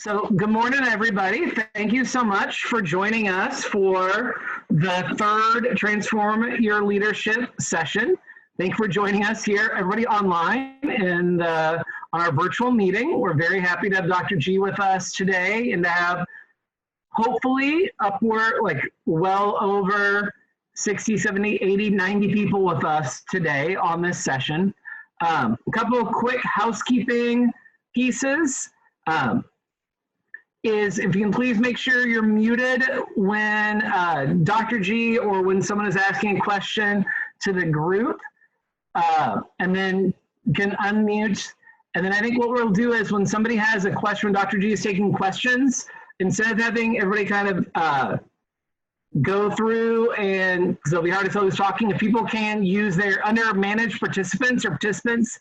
So good morning, everybody. Thank you so much for joining us for the third Transform Your Leadership session. Thank you for joining us here, everybody online and on our virtual meeting. We're very happy to have Dr. G with us today and to have hopefully upward, like well over 60, 70, 80, 90 people with us today on this session. A couple of quick housekeeping pieces. Is if you can please make sure you're muted when Dr. G or when someone is asking a question to the group, and then you can unmute. And then I think what we'll do is when somebody has a question, when Dr. G is taking questions, instead of having everybody kind of go through and, because it'll be hard to tell who's talking, if people can use their, under managed participants or participants,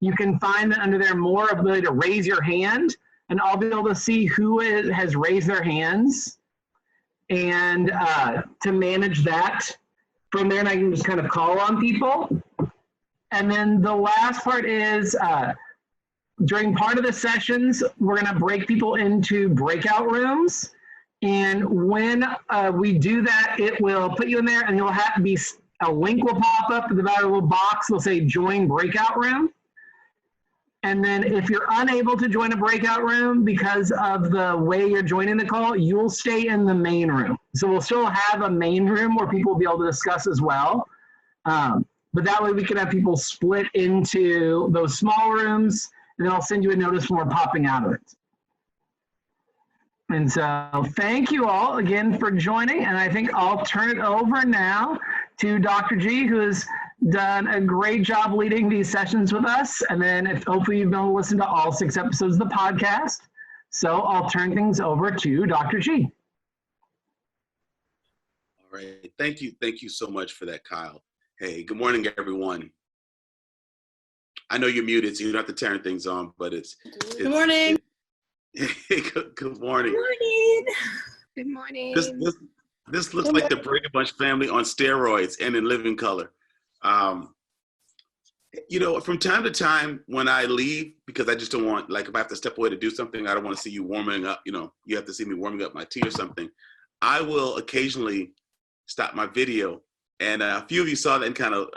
you can find that under there more ability to raise your hand. And I'll be able to see who has raised their hands and to manage that. From there, and I can just kind of call on people. And then the last part is during part of the sessions, we're going to break people into breakout rooms. And when we do that, it will put you in there and you'll have to be, a link will pop up in the bottom of a little box. It'll say join breakout room. And then if you're unable to join a breakout room because of the way you're joining the call, you'll stay in the main room. So we'll still have a main room where people will be able to discuss as well. But that way we can have people split into those small rooms, and then I'll send you a notice when we're popping out of it. And so thank you all again for joining. And I think I'll turn it over now to Dr. G, who has done a great job leading these sessions with us. And then hopefully you've been able to listen to all 6 episodes of the podcast. So I'll turn things over to Dr. G. All right. Thank you. Thank you so much for that, Kyle. Hey, good morning, everyone. I know you're muted, so you don't have to turn things on, but it's good morning. Good morning. Good morning. Good morning. This looks like the Brady Bunch family on steroids and in living color. You know, from time to time when I leave, because I just don't want, like if I have to step away to do something, I don't want to see you warming up, you know, you have to see me warming up my tea or something. I will occasionally stop my video, and a few of you saw that and kind of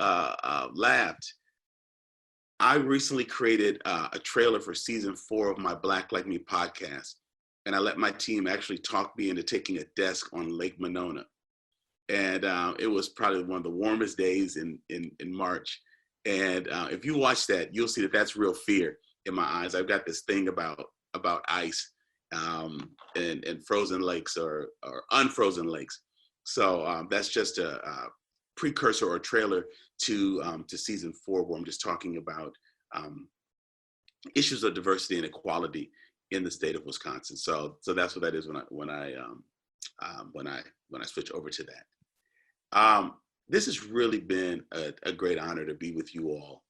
laughed. I recently created a trailer for season 4 of my Black Like Me podcast, and I let my team actually talk me into taking a desk on Lake Monona. And it was probably one of the warmest days in March. And if you watch that, you'll see that that's real fear in my eyes. I've got this thing about ice and frozen lakes or unfrozen lakes. So that's just a precursor or trailer to season 4, where I'm just talking about issues of diversity and equality in the state of Wisconsin. So that's what that is when I switch over to that. This has really been a great honor to be with you all.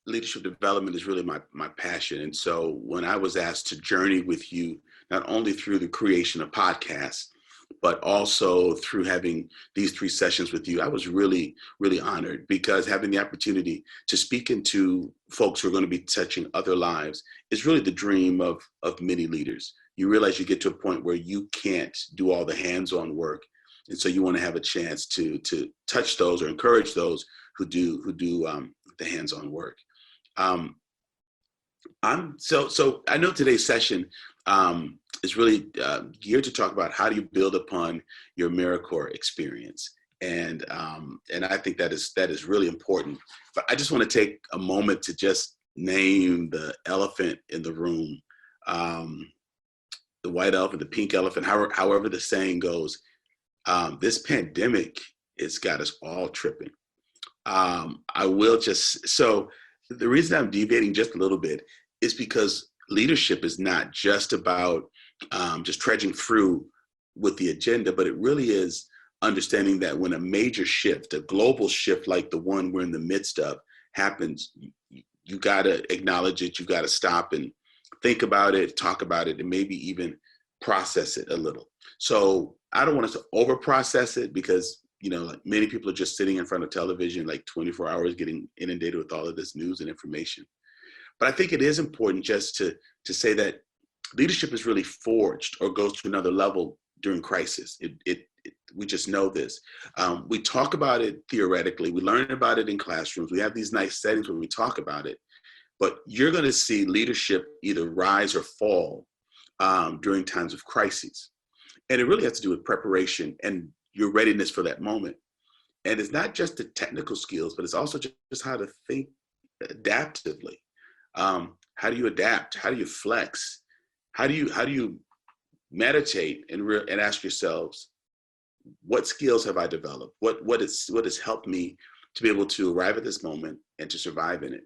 Leadership development is really my passion. And so when I was asked to journey with you, not only through the creation of podcasts, but also through having these 3 sessions with you, I was really, really honored, because having the opportunity to speak into folks who are going to be touching other lives is really the dream of many leaders. You realize you get to a point where you can't do all the hands-on work. And so you want to have a chance to touch those or encourage those who do the hands-on work. So I know today's session is really geared to talk about how do you build upon your AmeriCorps experience, and I think that is really important. But I just want to take a moment to just name the elephant in the room, the white elephant, the pink elephant, however the saying goes. This pandemic has got us all tripping. So the reason I'm deviating just a little bit is because leadership is not just about just trudging through with the agenda, but it really is understanding that when a major shift, a global shift like the one we're in the midst of happens, you got to acknowledge it, you got to stop and think about it, talk about it, and maybe even process it a little. So I don't want us to over process it, because you know, like many people are just sitting in front of television like 24 hours getting inundated with all of this news and information. But I think it is important just to say that leadership is really forged or goes to another level during crisis. We just know this. We talk about it theoretically. We learn about it in classrooms. We have these nice settings where we talk about it. But you're going to see leadership either rise or fall during times of crises. And it really has to do with preparation and your readiness for that moment. And it's not just the technical skills, but it's also just how to think adaptively. How do you adapt? How do you flex? How do you meditate and ask yourselves, what skills have I developed? What has helped me to be able to arrive at this moment and to survive in it?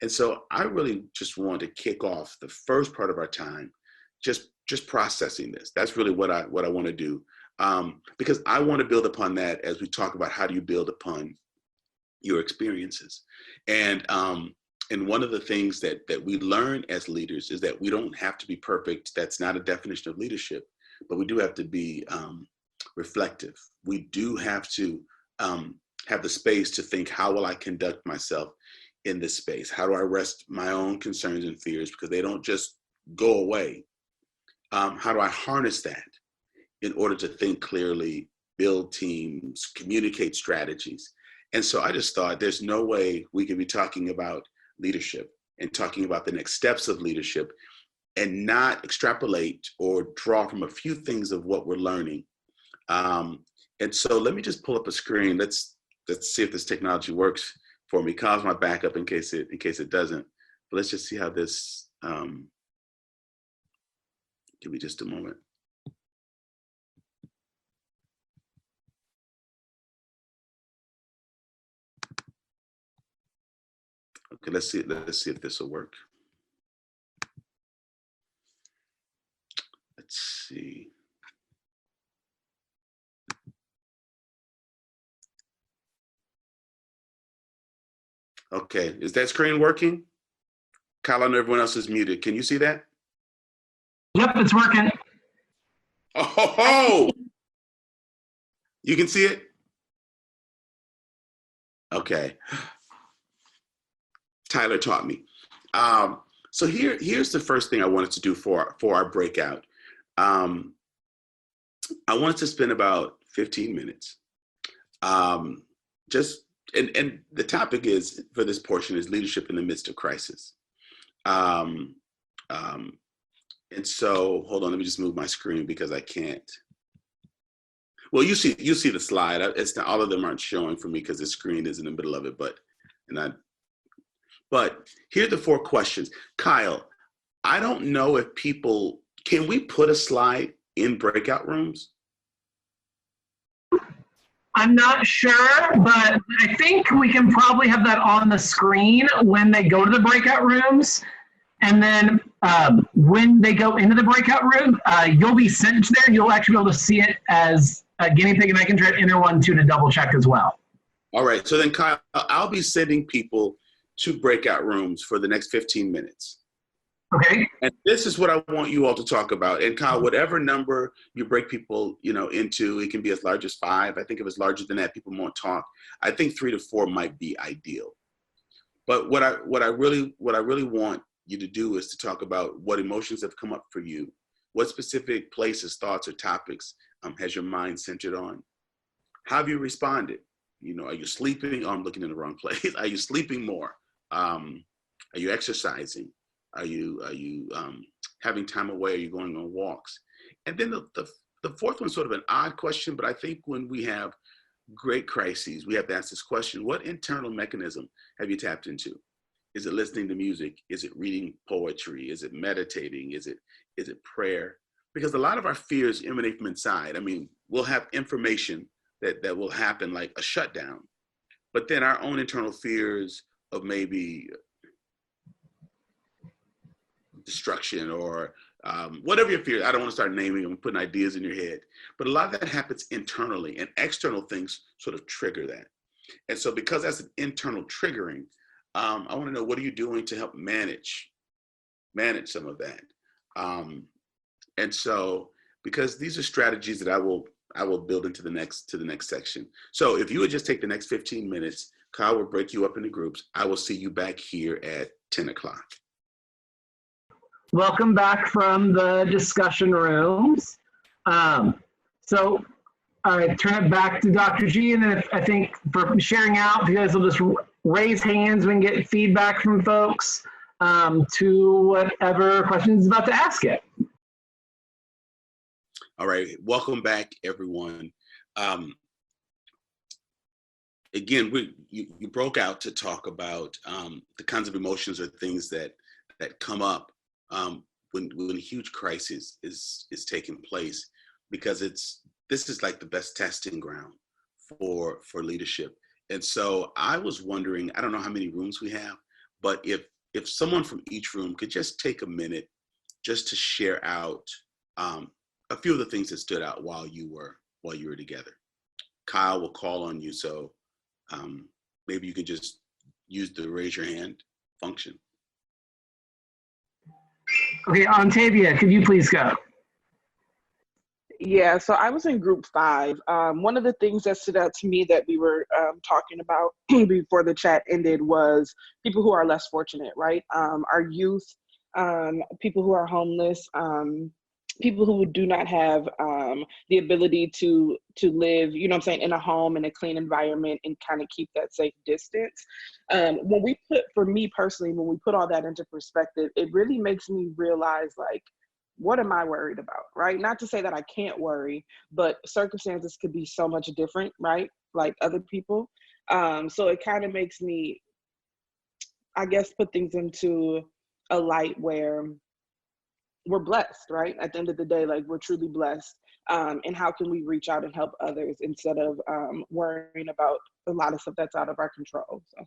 And so I really just want to kick off the first part of our time, just processing this. That's really what I want to do, because I want to build upon that as we talk about how do you build upon your experiences. And one of the things that we learn as leaders is that we don't have to be perfect. That's not a definition of leadership, but we do have to be reflective. We do have to have the space to think, how will I conduct myself in this space? How do I rest my own concerns and fears, because they don't just go away? How do I harness that in order to think clearly, build teams, communicate strategies? And so I just thought there's no way we can be talking about leadership and talking about the next steps of leadership and not extrapolate or draw from a few things of what we're learning. And so let me just pull up a screen. Let's see if this technology works for me. Kyle's my backup in case it doesn't. But let's just see how this. Give me just a moment. Okay, let's see if this will work. Let's see. Okay, is that screen working? Kyle, I know everyone else is muted. Can you see that? Yep, it's working. Oh, you can see it? Okay. Tyler taught me. So here's the first thing I wanted to do for our breakout. I wanted to spend about 15 minutes. And the topic is, for this portion, is leadership in the midst of crisis. And so, hold on, let me just move my screen because I can't. Well, you see the slide. It's not, all of them aren't showing for me because the screen is in the middle of it. But here are the 4 questions. Kyle, I don't know if can we put a slide in breakout rooms? I'm not sure, but I think we can probably have that on the screen when they go to the breakout rooms. And then when they go into the breakout room, you'll be sent there. You'll actually be able to see it as a guinea pig, and I can try to enter one too to double check as well. All right. So then, Kyle, I'll be sending people to breakout rooms for the next 15 minutes. Okay. And this is what I want you all to talk about. And Kyle, whatever number you break people, into, it can be as large as 5. I think if it's larger than that, people won't talk. I think 3 to 4 might be ideal. But what I really want you to do is to talk about what emotions have come up for you. What specific places, thoughts, or topics has your mind centered on? How have you responded? Are you sleeping? Oh, I'm looking in the wrong place. Are you sleeping more? Are you exercising? Are you having time away? Are you going on walks? And then the 4th one's sort of an odd question, but I think when we have great crises, we have to ask this question: what internal mechanism have you tapped into? Is it listening to music? Is it reading poetry? Is it meditating? Is it prayer? Because a lot of our fears emanate from inside. I mean, we'll have information that will happen, like a shutdown, but then our own internal fears of maybe destruction or whatever your fear. I don't want to start naming them, putting ideas in your head, but a lot of that happens internally, and external things sort of trigger that. And so because that's an internal triggering, I want to know, what are you doing to help manage some of that? And so, because these are strategies that I will build into the next section. So if you would just take the next 15 minutes, Kyle will break you up into groups. I will see you back here at 10 o'clock. Welcome back from the discussion rooms. So I turn it back to Dr. G, and then I think for sharing out, if you guys will just raise hands when get feedback from folks to whatever questions about to ask it. All right, welcome back, everyone. Again, you broke out to talk about the kinds of emotions or things that come up when a huge crisis is taking place, because this is like the best testing ground for leadership. And so I was wondering, I don't know how many rooms we have, but if someone from each room could just take a minute just to share out a few of the things that stood out while you were together. Kyle will call on you, so maybe you can just use the raise your hand function. Okay, Ontavia, could you please go? Yeah, so I was in group 5. One of the things that stood out to me that we were talking about before the chat ended was people who are less fortunate, right? Our youth, people who are homeless, people who do not have the ability to live, you know what I'm saying, in a home, in a clean environment, and kind of keep that safe distance. For me personally, when we put all that into perspective, it really makes me realize, like, what am I worried about, right? Not to say that I can't worry, but circumstances could be so much different, right? Like other people. So it kind of makes me, I guess, put things into a light where we're blessed, right? At the end of the day, like, we're truly blessed. And how can we reach out and help others instead of worrying about a lot of stuff that's out of our control? So.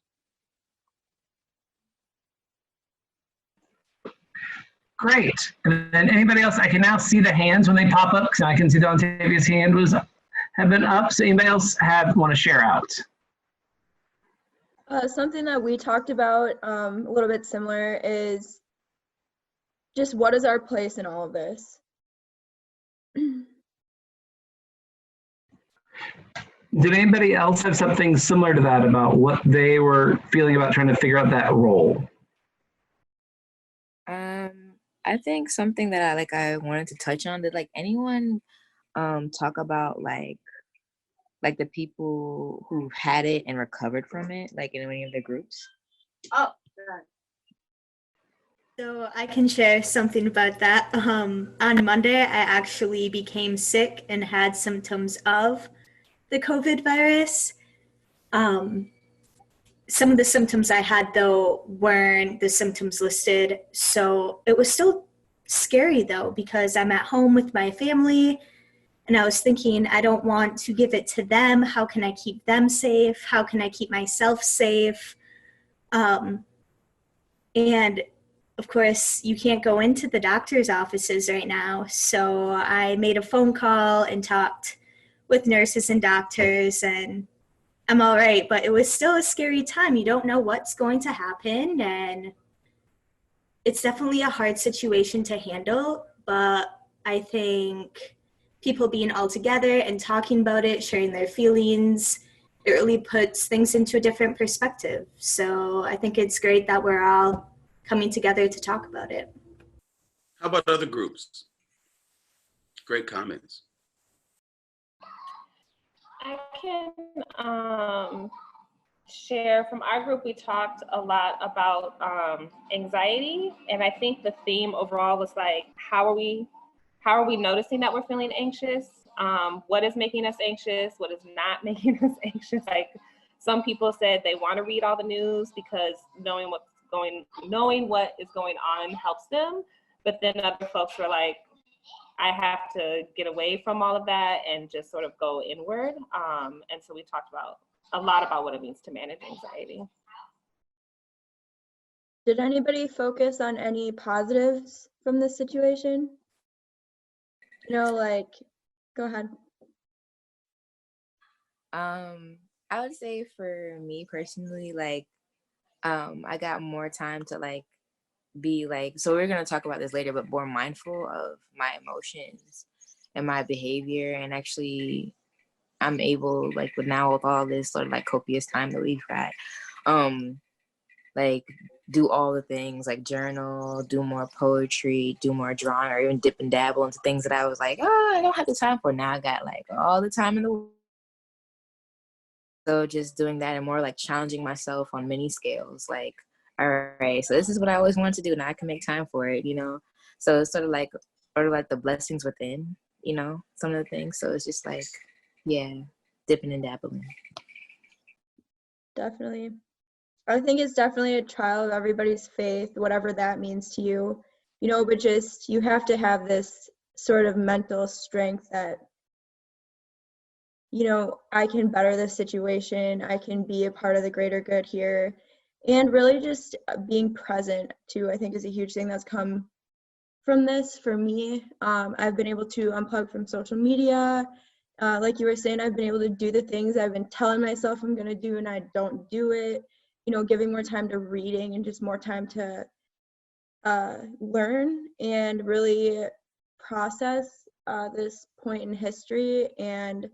Great. And then anybody else, I can now see the hands when they pop up, because I can see that Ontavia's hand have been up. So anybody else want to share out? Something that we talked about a little bit similar is just what is our place in all of this? Did anybody else have something similar to that about what they were feeling about trying to figure out that role? I think something that I wanted to touch on, did like anyone talk about like the people who've had it and recovered from it, like in any of the groups? Oh, God. So I can share something about that. On Monday, I actually became sick and had symptoms of the COVID virus. Some of the symptoms I had, though, weren't the symptoms listed. So it was still scary, though, because I'm at home with my family. And I was thinking, I don't want to give it to them. How can I keep them safe? How can I keep myself safe? And of course, you can't go into the doctor's offices right now. So I made a phone call and talked with nurses and doctors, and I'm all right. But it was still a scary time. You don't know what's going to happen. And it's definitely a hard situation to handle. But I think people being all together and talking about it, sharing their feelings, it really puts things into a different perspective. So I think it's great that we're all coming together to talk about it. How about other groups? Great comments. I can share from our group. We talked a lot about anxiety, and I think the theme overall was like, how are we noticing that we're feeling anxious? What is making us anxious? What is not making us anxious? Like, some people said they want to read all the news because knowing what is going on helps them. But then other folks were like, I have to get away from all of that and just sort of go inward. And so we talked a lot about what it means to manage anxiety. Did anybody focus on any positives from this situation? You know, like, go ahead. I would say for me personally, like, I got more time to like be like, so we're gonna talk about this later, but more mindful of my emotions and my behavior. And actually I'm able, like, with all this sort of like copious time that we've got, like do all the things, like journal, do more poetry, do more drawing, or even dip and dabble into things that I was like, oh, I don't have the time for. Now I got like all the time in the world. So just doing that and more like challenging myself on many scales. Like, all right, so this is what I always wanted to do. Now I can make time for it, you know? So it's sort of like the blessings within, you know, some of the things. So it's just like, yeah, dipping and dabbling. Definitely. I think it's definitely a trial of everybody's faith, whatever that means to you, you know, but just you have to have this sort of mental strength that, you know, I can better this situation, I can be a part of the greater good here. And really just being present too, I think is a huge thing that's come from this for me. I've been able to unplug from social media. Like you were saying, I've been able to do the things I've been telling myself I'm going to do and I don't do it. You know, giving more time to reading and just more time to learn and really process this point in history. And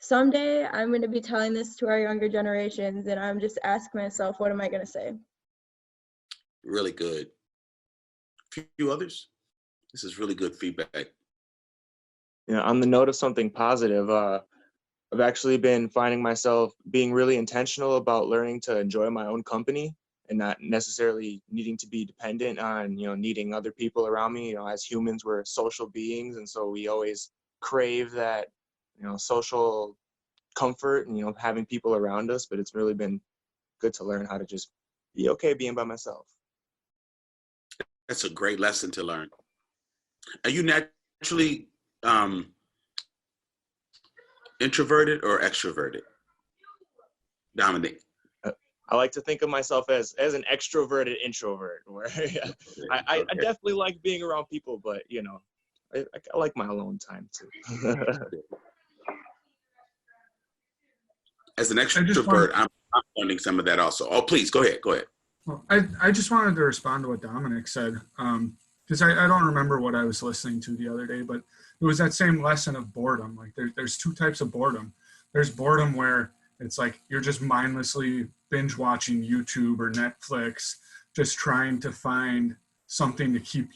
someday I'm going to be telling this to our younger generations, and I'm just asking myself, what am I going to say? Really good. A few others? This is really good feedback. Yeah, on the note of something positive, I've actually been finding myself being really intentional about learning to enjoy my own company and not necessarily needing to be dependent on, you know, needing other people around me. You know, as humans, we're social beings, and so we always crave that, you know, social comfort and, you know, having people around us. But it's really been good to learn how to just be okay being by myself. That's a great lesson to learn. Are you naturally introverted or extroverted, Dominic? I like to think of myself as an extroverted introvert, where I definitely like being around people, but, you know, I like my alone time too. As an extrovert, I'm learning some of that also. Oh, please, go ahead. Well, I just wanted to respond to what Dominic said, because I don't remember what I was listening to the other day, but it was that same lesson of boredom. Like there's two types of boredom. There's boredom where it's like you're just mindlessly binge watching YouTube or Netflix, just trying to find something to keep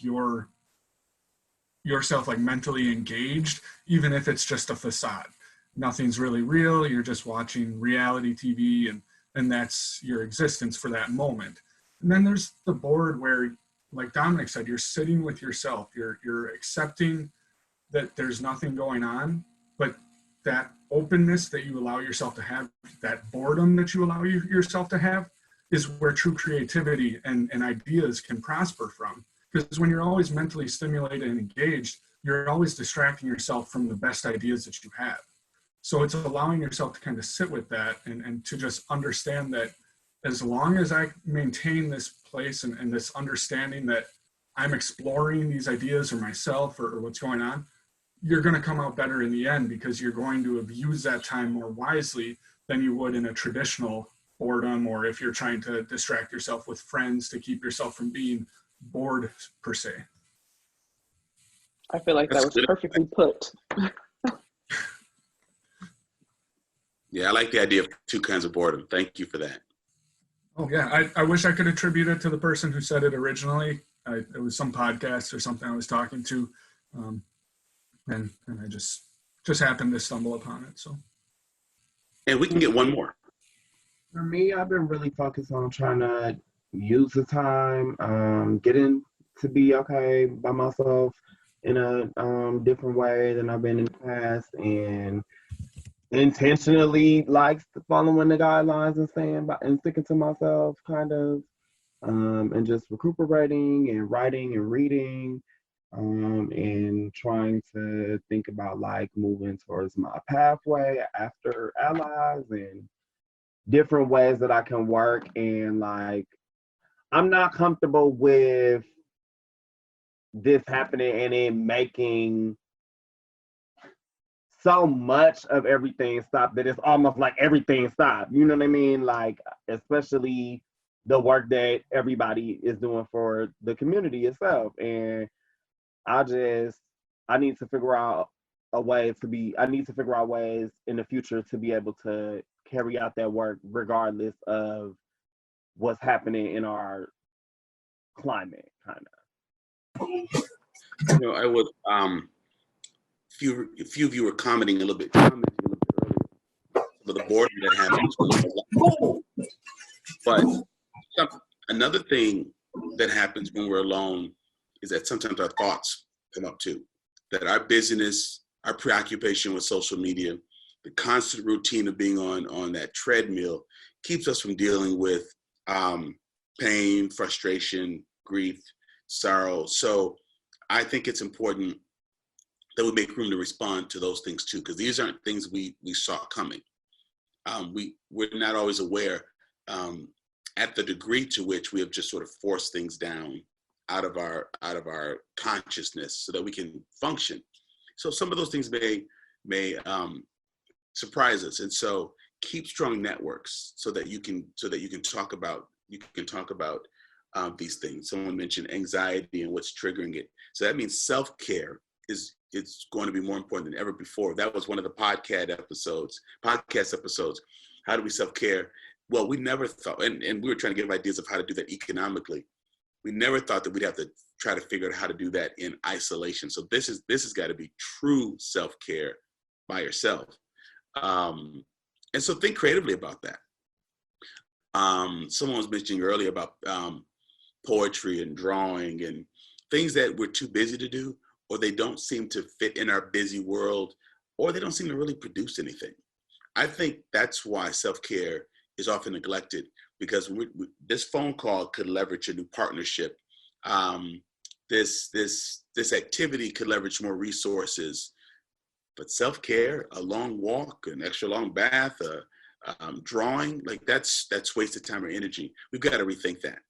yourself like mentally engaged, even if it's just a facade. Nothing's really real. You're just watching reality TV, and that's your existence for that moment. And then there's the bored where, like Dominic said, you're sitting with yourself. You're accepting that there's nothing going on, but that openness that you allow yourself to have, that boredom that you allow yourself to have, is where true creativity and ideas can prosper from. Because when you're always mentally stimulated and engaged, you're always distracting yourself from the best ideas that you have. So it's allowing yourself to kind of sit with that and to just understand that as long as I maintain this place and this understanding that I'm exploring these ideas or myself or what's going on, you're going to come out better in the end, because you're going to have used that time more wisely than you would in a traditional boredom, or if you're trying to distract yourself with friends to keep yourself from being bored per se. I feel like that was perfectly put. Yeah, I like the idea of two kinds of boredom. Thank you for that. Oh yeah, I wish I could attribute it to the person who said it originally. It was some podcast or something I was talking to, and I just happened to stumble upon it. So, and we can get one more. For me, I've been really focused on trying to use the time, getting to be okay by myself in a different way than I've been in the past, and intentionally like following the guidelines and staying by and sticking to myself, kind of, and just recuperating and writing and reading, and trying to think about like moving towards my pathway after allies and different ways that I can work. And like, I'm not comfortable with this happening and it making so much of everything stop that it's almost like everything stopped. You know what I mean? Like, especially the work that everybody is doing for the community itself. And I need to figure out I need to figure out ways in the future to be able to carry out that work regardless of what's happening in our climate, kind of. You know, I would few of you were commenting a little bit earlier about the boredom that happens when we're alone. But another thing that happens when we're alone is that sometimes our thoughts come up too. That our busyness, our preoccupation with social media, the constant routine of being on that treadmill keeps us from dealing with pain, frustration, grief, sorrow. So I think it's important that we make room to respond to those things too, because these aren't things we saw coming. We're not always aware at the degree to which we have just sort of forced things down out of our consciousness so that we can function. So some of those things may surprise us, and so keep strong networks so that you can talk about these things. Someone mentioned anxiety and what's triggering it. So that means self-care it's going to be more important than ever before. That was one of the podcast episodes. How do we self-care? Well, we never thought, and we were trying to give ideas of how to do that economically. We never thought that we'd have to try to figure out how to do that in isolation. So this has got to be true self-care by yourself. And so think creatively about that. Someone was mentioning earlier about poetry and drawing and things that we're too busy to do, or they don't seem to fit in our busy world, or they don't seem to really produce anything. I think that's why self-care is often neglected, because this phone call could leverage a new partnership. This activity could leverage more resources, but self-care, a long walk, an extra long bath, drawing, like that's wasted time or energy. We've got to rethink that.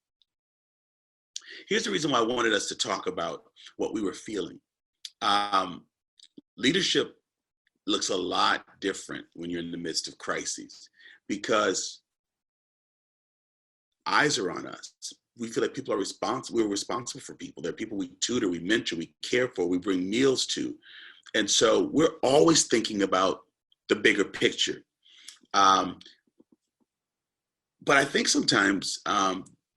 Here's the reason why I wanted us to talk about what we were feeling. Leadership looks a lot different when you're in the midst of crises, because eyes are on us. We feel like people are responsible. We're responsible for people. They're people we tutor, we mentor, we care for, we bring meals to. And so we're always thinking about the bigger picture. But I think sometimes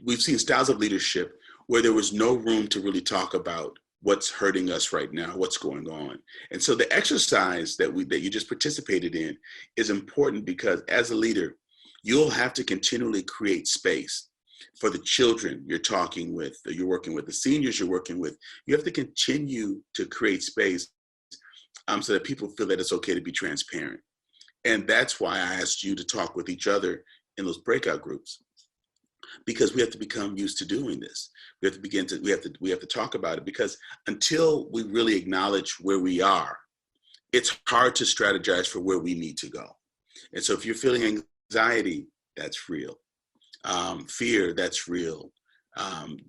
we've seen styles of leadership where there was no room to really talk about what's hurting us right now, what's going on. And so the exercise that you just participated in is important, because as a leader, you'll have to continually create space for the children you're talking with, that you're working with, the seniors you're working with. You have to continue to create space so that people feel that it's okay to be transparent. And that's why I asked you to talk with each other in those breakout groups, because we have to become used to doing this. We have to talk about it, because until we really acknowledge where we are, it's hard to strategize for where we need to go. And so if you're feeling anxiety, that's real. Fear, that's real.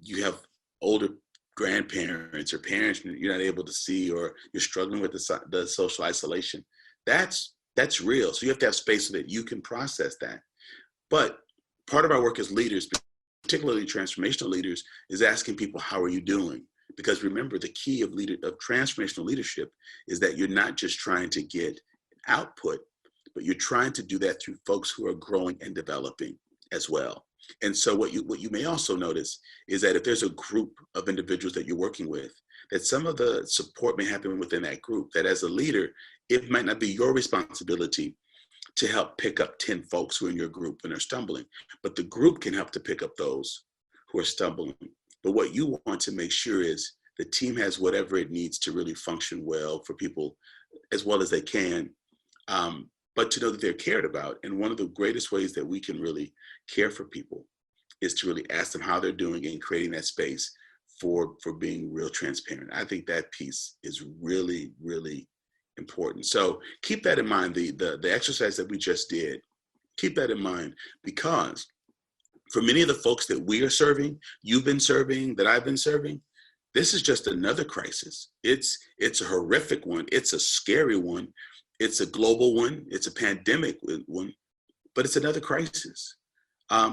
You have older grandparents or parents you're not able to see, or you're struggling with the social isolation. That's real. So you have to have space so that you can process that. But part of our work as leaders, particularly transformational leaders, is asking people, how are you doing? Because remember, the key of transformational leadership is that you're not just trying to get output, but you're trying to do that through folks who are growing and developing as well. And so what you may also notice is that if there's a group of individuals that you're working with, that some of the support may happen within that group, that as a leader, it might not be your responsibility to help pick up 10 folks who are in your group and are stumbling, but the group can help to pick up those who are stumbling. But what you want to make sure is the team has whatever it needs to really function well for people as well as they can, but to know that they're cared about. And one of the greatest ways that we can really care for people is to really ask them how they're doing and creating that space for being real transparent. I think that piece is really, really important. So keep that in mind, the exercise that we just did, keep that in mind, because for many of the folks that we are serving, you've been serving, that I've been serving, this is just another crisis. It's a horrific one. It's a scary one. It's a global one. It's a pandemic one, but it's another crisis.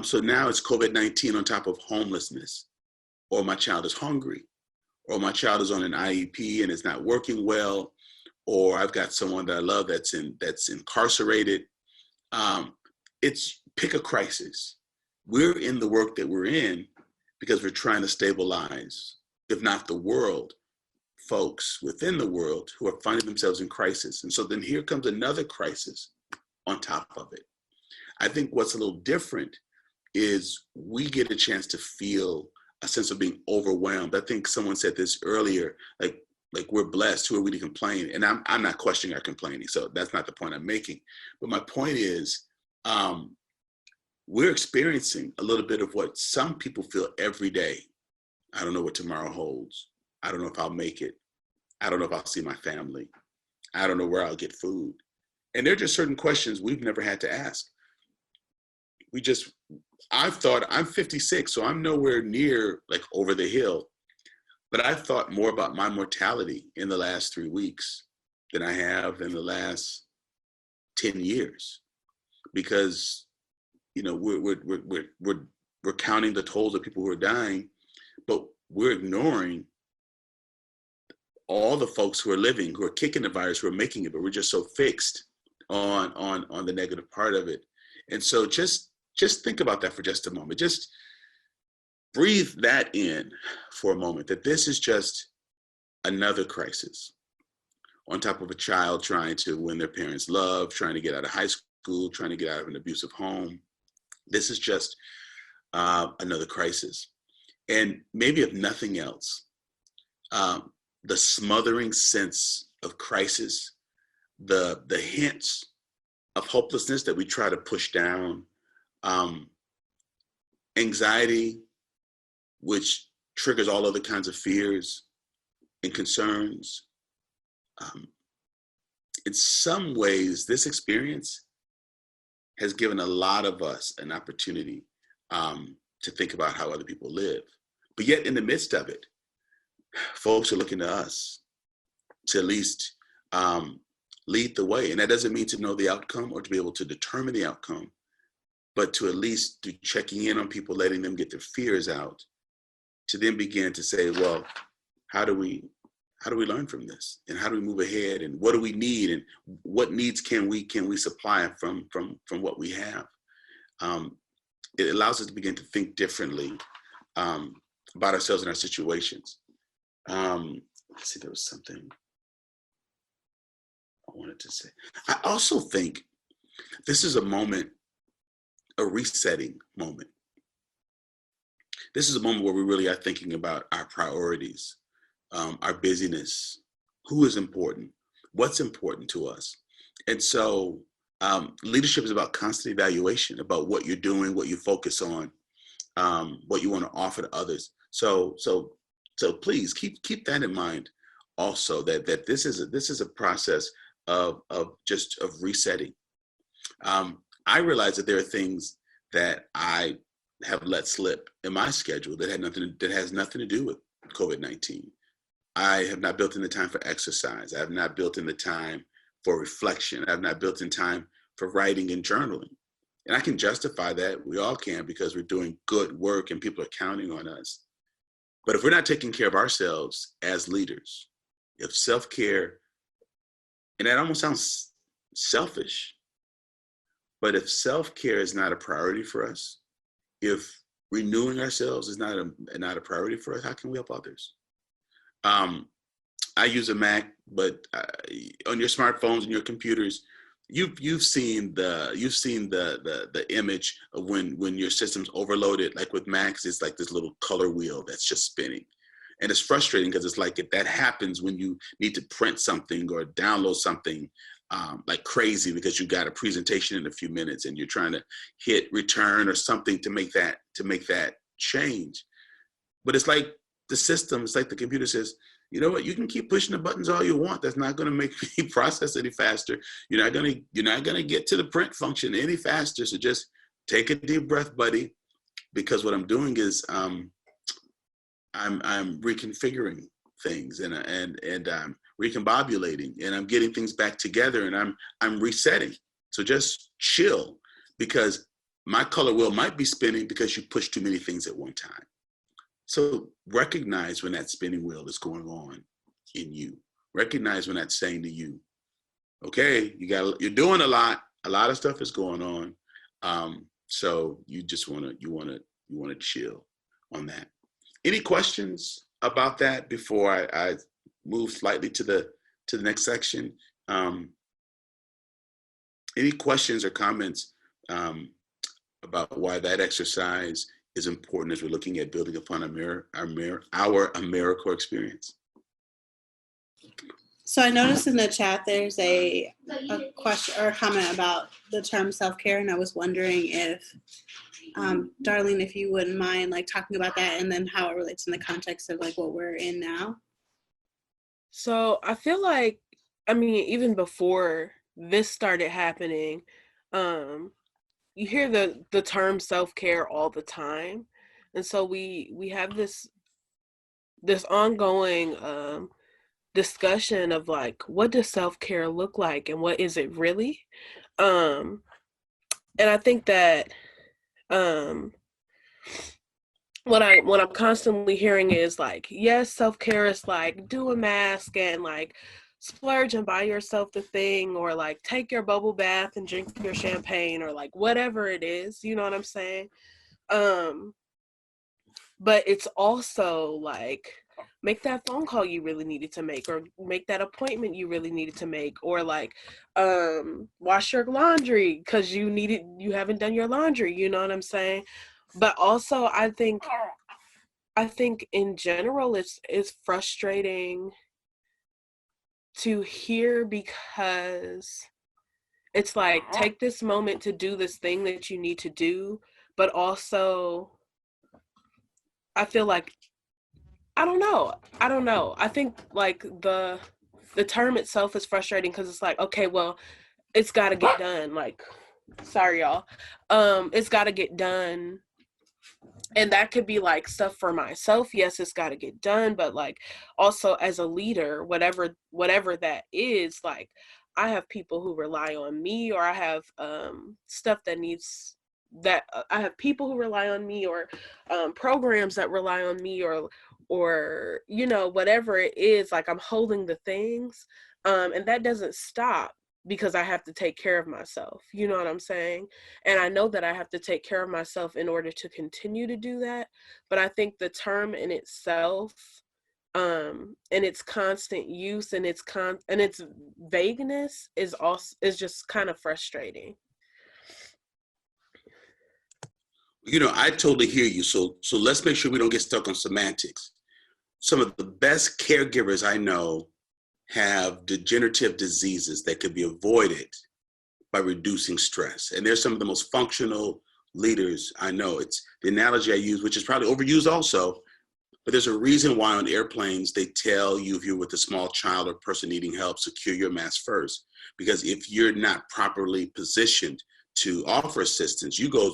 So now it's COVID-19 on top of homelessness, or my child is hungry, or my child is on an IEP and it's not working well, or I've got someone that I love that's incarcerated. It's pick a crisis. we're in the work that we're in because we're trying to stabilize, if not the world, folks within the world who are finding themselves in crisis. And so then here comes another crisis on top of it. I think what's a little different is we get a chance to feel a sense of being overwhelmed. I think someone said this earlier, like we're blessed, who are we to complain? And I'm not questioning our complaining, so that's not the point I'm making. But my point is, we're experiencing a little bit of what some people feel every day. I don't know what tomorrow holds. I don't know if I'll make it. I don't know if I'll see my family. I don't know where I'll get food. And there are just certain questions we've never had to ask. I've thought, I'm 56, so I'm nowhere near like over the hill, but I've thought more about my mortality in the last 3 weeks than I have in the last 10 years. Because, you know, we're counting the tolls of people who are dying, but we're ignoring all the folks who are living, who are kicking the virus, who are making it, but we're just so fixed on the negative part of it. And so just think about that for just a moment. Just breathe that in for a moment, that this is just another crisis on top of a child trying to win their parents' love, trying to get out of high school, trying to get out of an abusive home. This is just another crisis. And maybe if nothing else, the smothering sense of crisis, the hints of hopelessness that we try to push down, anxiety, which triggers all other kinds of fears and concerns. In some ways, this experience has given a lot of us an opportunity to think about how other people live. But yet in the midst of it, folks are looking to us to at least lead the way. And that doesn't mean to know the outcome or to be able to determine the outcome, but to at least do checking in on people, letting them get their fears out, to then begin to say, well, how do we learn from this? And how do we move ahead? And what do we need? And what needs can we supply from what we have? It allows us to begin to think differently about ourselves and our situations. Let's see, there was something I wanted to say. I also think this is a moment, a resetting moment. This is a moment where we really are thinking about our priorities, our busyness, who is important, what's important to us. And so leadership is about constant evaluation, about what you're doing, what you focus on, what you want to offer to others. So please keep that in mind also, that this is a process of resetting. I realize that there are things that I have let slip in my schedule that has nothing to do with COVID-19. I have not built in the time for exercise. I have not built in the time for reflection. I have not built in time for writing and journaling. And I can justify that. We all can, because we're doing good work and people are counting on us. But if we're not taking care of ourselves as leaders, if self-care, and that almost sounds selfish, but if self-care is not a priority for us, if renewing ourselves is not a priority for us, how can we help others? I use a Mac, but on your smartphones and your computers, you've seen the image of when your system's overloaded. Like with Macs, it's like this little color wheel that's just spinning, and it's frustrating because it's like that happens when you need to print something or download something like crazy because you got a presentation in a few minutes and you're trying to hit return or something to make that change. But it's like the system, it's like the computer says, you know what, you can keep pushing the buttons all you want. That's not going to make me process any faster. You're not going to get to the print function any faster. So just take a deep breath, buddy, because what I'm doing is I'm reconfiguring things and I'm recombobulating and I'm getting things back together and I'm resetting. So just chill, because my color wheel might be spinning because you push too many things at one time. So recognize when that spinning wheel is going on in you. Recognize when that's saying to you, okay, you're doing a lot of stuff is going on. So you just want to chill on that. Any questions about that before I move slightly to the next section? Any questions or comments about why that exercise is important as we're looking at building upon our AmeriCorps experience? So I noticed in the chat there's a question or a comment about the term self-care, and I was wondering if, Darlene, if you wouldn't mind like talking about that and then how it relates in the context of like what we're in now. So I feel like, I mean, even before this started happening, you hear the term self-care all the time. And so we have this ongoing discussion of like, what does self-care look like and what is it really? And I think that what I'm constantly hearing is like, yes, self-care is like do a mask and like splurge and buy yourself the thing, or like take your bubble bath and drink your champagne, or like whatever it is, you know what I'm saying? But it's also like, make that phone call you really needed to make, or make that appointment you really needed to make, or like wash your laundry because you haven't done your laundry, you know what I'm saying? But also I think in general it's frustrating to hear, because it's like, take this moment to do this thing that you need to do, but also I feel like, I don't know. I think like the term itself is frustrating because it's like, okay, well, it's got to get done. Like, sorry, y'all. It's got to get done. And that could be like stuff for myself. Yes, it's got to get done. But like also as a leader, whatever that is, like I have people who rely on me, or I have stuff that needs that I have people who rely on me, or programs that rely on me, or you know, whatever it is, like I'm holding the things, and that doesn't stop because I have to take care of myself, you know what I'm saying? And I know that I have to take care of myself in order to continue to do that. But I think the term in itself, and its constant use and its vagueness is just kind of frustrating. You know, I totally hear you. So let's make sure we don't get stuck on semantics. Some of the best caregivers I know have degenerative diseases that could be avoided by reducing stress. And they're some of the most functional leaders I know. It's the analogy I use, which is probably overused also, but there's a reason why on airplanes they tell you, if you're with a small child or person needing help, secure your mask first. Because if you're not properly positioned to offer assistance, you go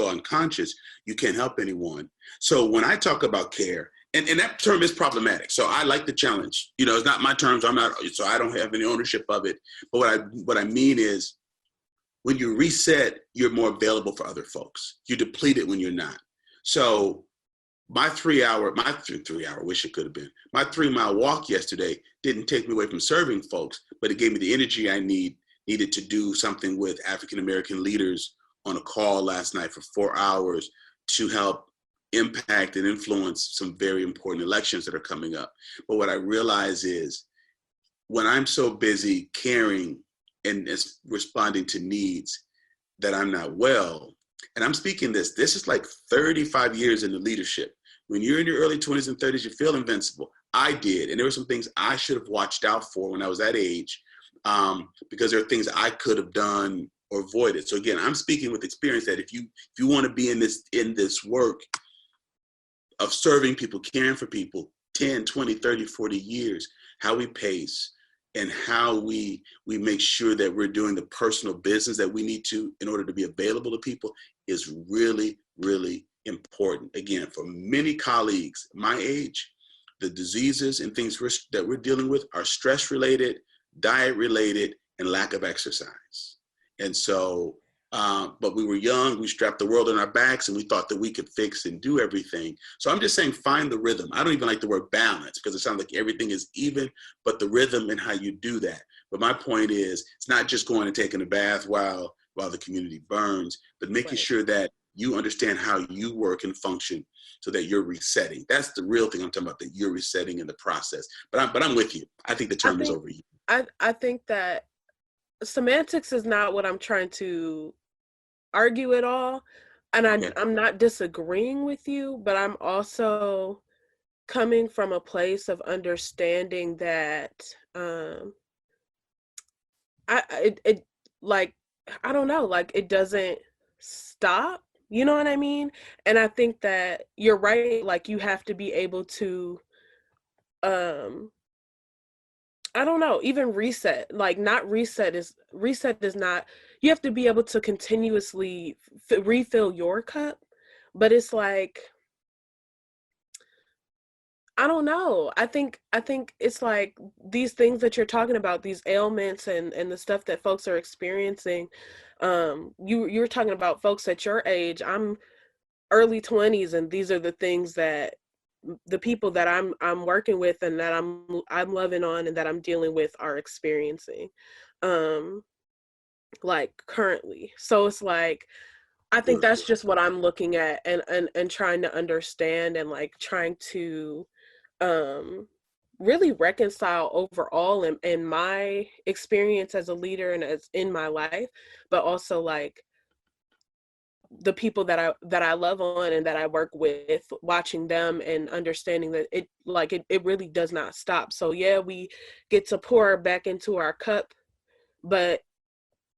unconscious, you can't help anyone. So when I talk about care, and that term is problematic. So I like the challenge. You know, it's not my terms. So I don't have any ownership of it. But what I mean is, when you reset, you're more available for other folks. You deplete it when you're not. So my 3 hour, wish it could have been, my 3 mile walk yesterday didn't take me away from serving folks, but it gave me the energy I needed to do something with African-American leaders on a call last night for 4 hours to help impact and influence some very important elections that are coming up. But what I realize is, when I'm so busy caring and responding to needs, that I'm not well. And I'm speaking this is like 35 years into leadership. When you're in your early 20s and 30s, you feel invincible. I did. And there were some things I should have watched out for when I was that age, because there are things I could have done or avoided. So again, I'm speaking with experience that if you want to be in this work of serving people, caring for people, 10, 20, 30, 40 years, how we pace and how we make sure that we're doing the personal business that we need to in order to be available to people is really, really important. Again, for many colleagues my age, the diseases and things that we're dealing with are stress related, diet related, and lack of exercise. And so, but we were young, we strapped the world on our backs and we thought that we could fix and do everything. So I'm just saying, find the rhythm. I don't even like the word balance because it sounds like everything is even, but the rhythm and how you do that. But my point is, it's not just going and taking a bath while while the community burns, but making Right. sure that you understand how you work and function so that you're resetting. That's the real thing I'm talking about, that you're resetting in the process. But I'm with you. I think the term is over you. I think that semantics is not what I'm trying to argue at all. And Okay. I'm not disagreeing with you, but I'm also coming from a place of understanding that it like, I don't know, like it doesn't stop, you know what I mean? And I think that you're right, like you have to be able to um I don't know, even reset, like not reset is not, you have to be able to continuously refill your cup, but it's like, I don't know. I think it's like these things that you're talking about, these ailments and the stuff that folks are experiencing. You're talking about folks at your age. I'm early 20s, and these are the things that the people that I'm working with and that I'm loving on and that I'm dealing with are experiencing, like currently. So it's like, I think that's just what I'm looking at and trying to understand, and like trying to really reconcile overall in my experience as a leader and as in my life, but also like the people that I love on and that I work with, watching them and understanding that it really does not stop. So yeah, we get to pour back into our cup, but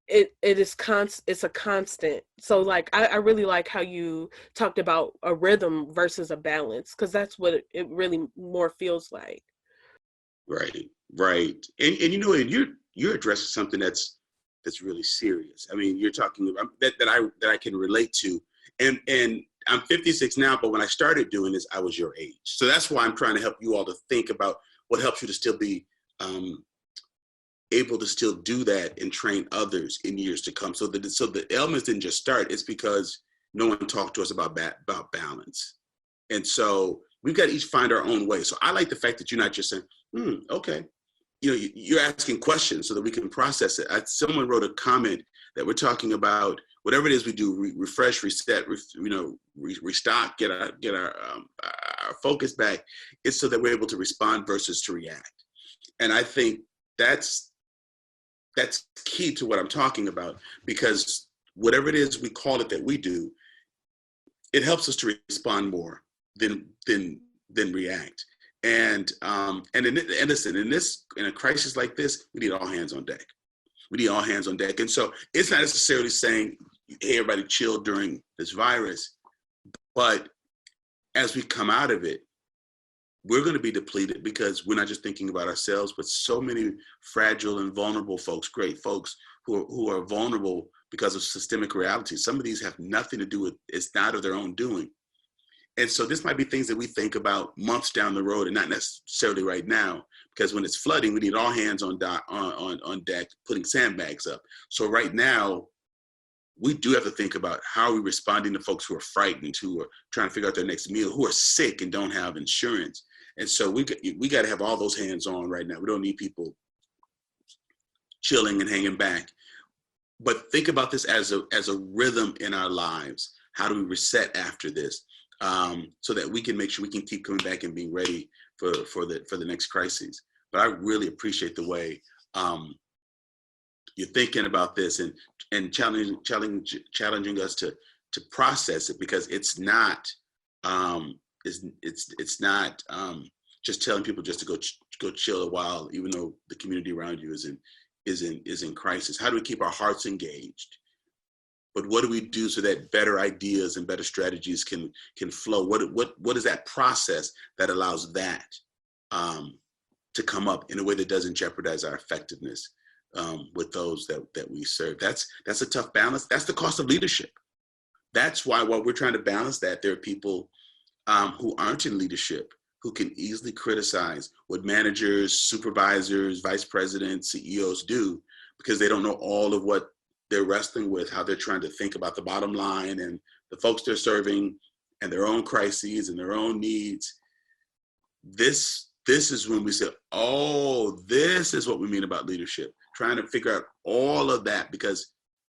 it's a constant. So like I really like how you talked about a rhythm versus a balance, because that's what it really more feels like. Right. And you know, and you're addressing something that's really serious. I mean, you're talking about that I can relate to. And I'm 56 now, but when I started doing this, I was your age. So that's why I'm trying to help you all to think about what helps you to still be able to still do that and train others in years to come. So the ailments didn't just start. It's because no one talked to us about balance. And so we've got to each find our own way. So I like the fact that you're not just saying, okay. You know, you're asking questions so that we can process it. Someone wrote a comment that we're talking about whatever it is we do, refresh, reset, restock, get our focus back. It's so that we're able to respond versus to react. And I think that's key to what I'm talking about, because whatever it is we call it that we do, it helps us to respond more than react. And listen, in a crisis like this, we need all hands on deck. We need all hands on deck. And so it's not necessarily saying, hey, everybody chill during this virus, but as we come out of it, we're going to be depleted because we're not just thinking about ourselves, but so many fragile and vulnerable folks, great folks who are vulnerable because of systemic realities. Some of these have nothing to do with, it's not of their own doing. And so this might be things that we think about months down the road and not necessarily right now, because when it's flooding, we need all hands on deck, putting sandbags up. So right now, we do have to think about how are we responding to folks who are frightened, who are trying to figure out their next meal, who are sick and don't have insurance. And so we got to have all those hands on right now. We don't need people chilling and hanging back. But think about this as a rhythm in our lives. How do we reset after this? So that we can make sure we can keep coming back and being ready for the next crises. But I really appreciate the way you're thinking about this and challenging us to process it, because it's not just telling people just to go chill a while, even though the community around you is in crisis. How do we keep our hearts engaged? But what do we do so that better ideas and better strategies can flow? What is that process that allows that to come up in a way that doesn't jeopardize our effectiveness with those that we serve? That's a tough balance. That's the cost of leadership. That's why while we're trying to balance that, there are people who aren't in leadership who can easily criticize what managers, supervisors, vice presidents, CEOs do, because they don't know all of what they're wrestling with, how they're trying to think about the bottom line and the folks they're serving and their own crises and their own needs. This is when we say, oh, this is what we mean about leadership, trying to figure out all of that, because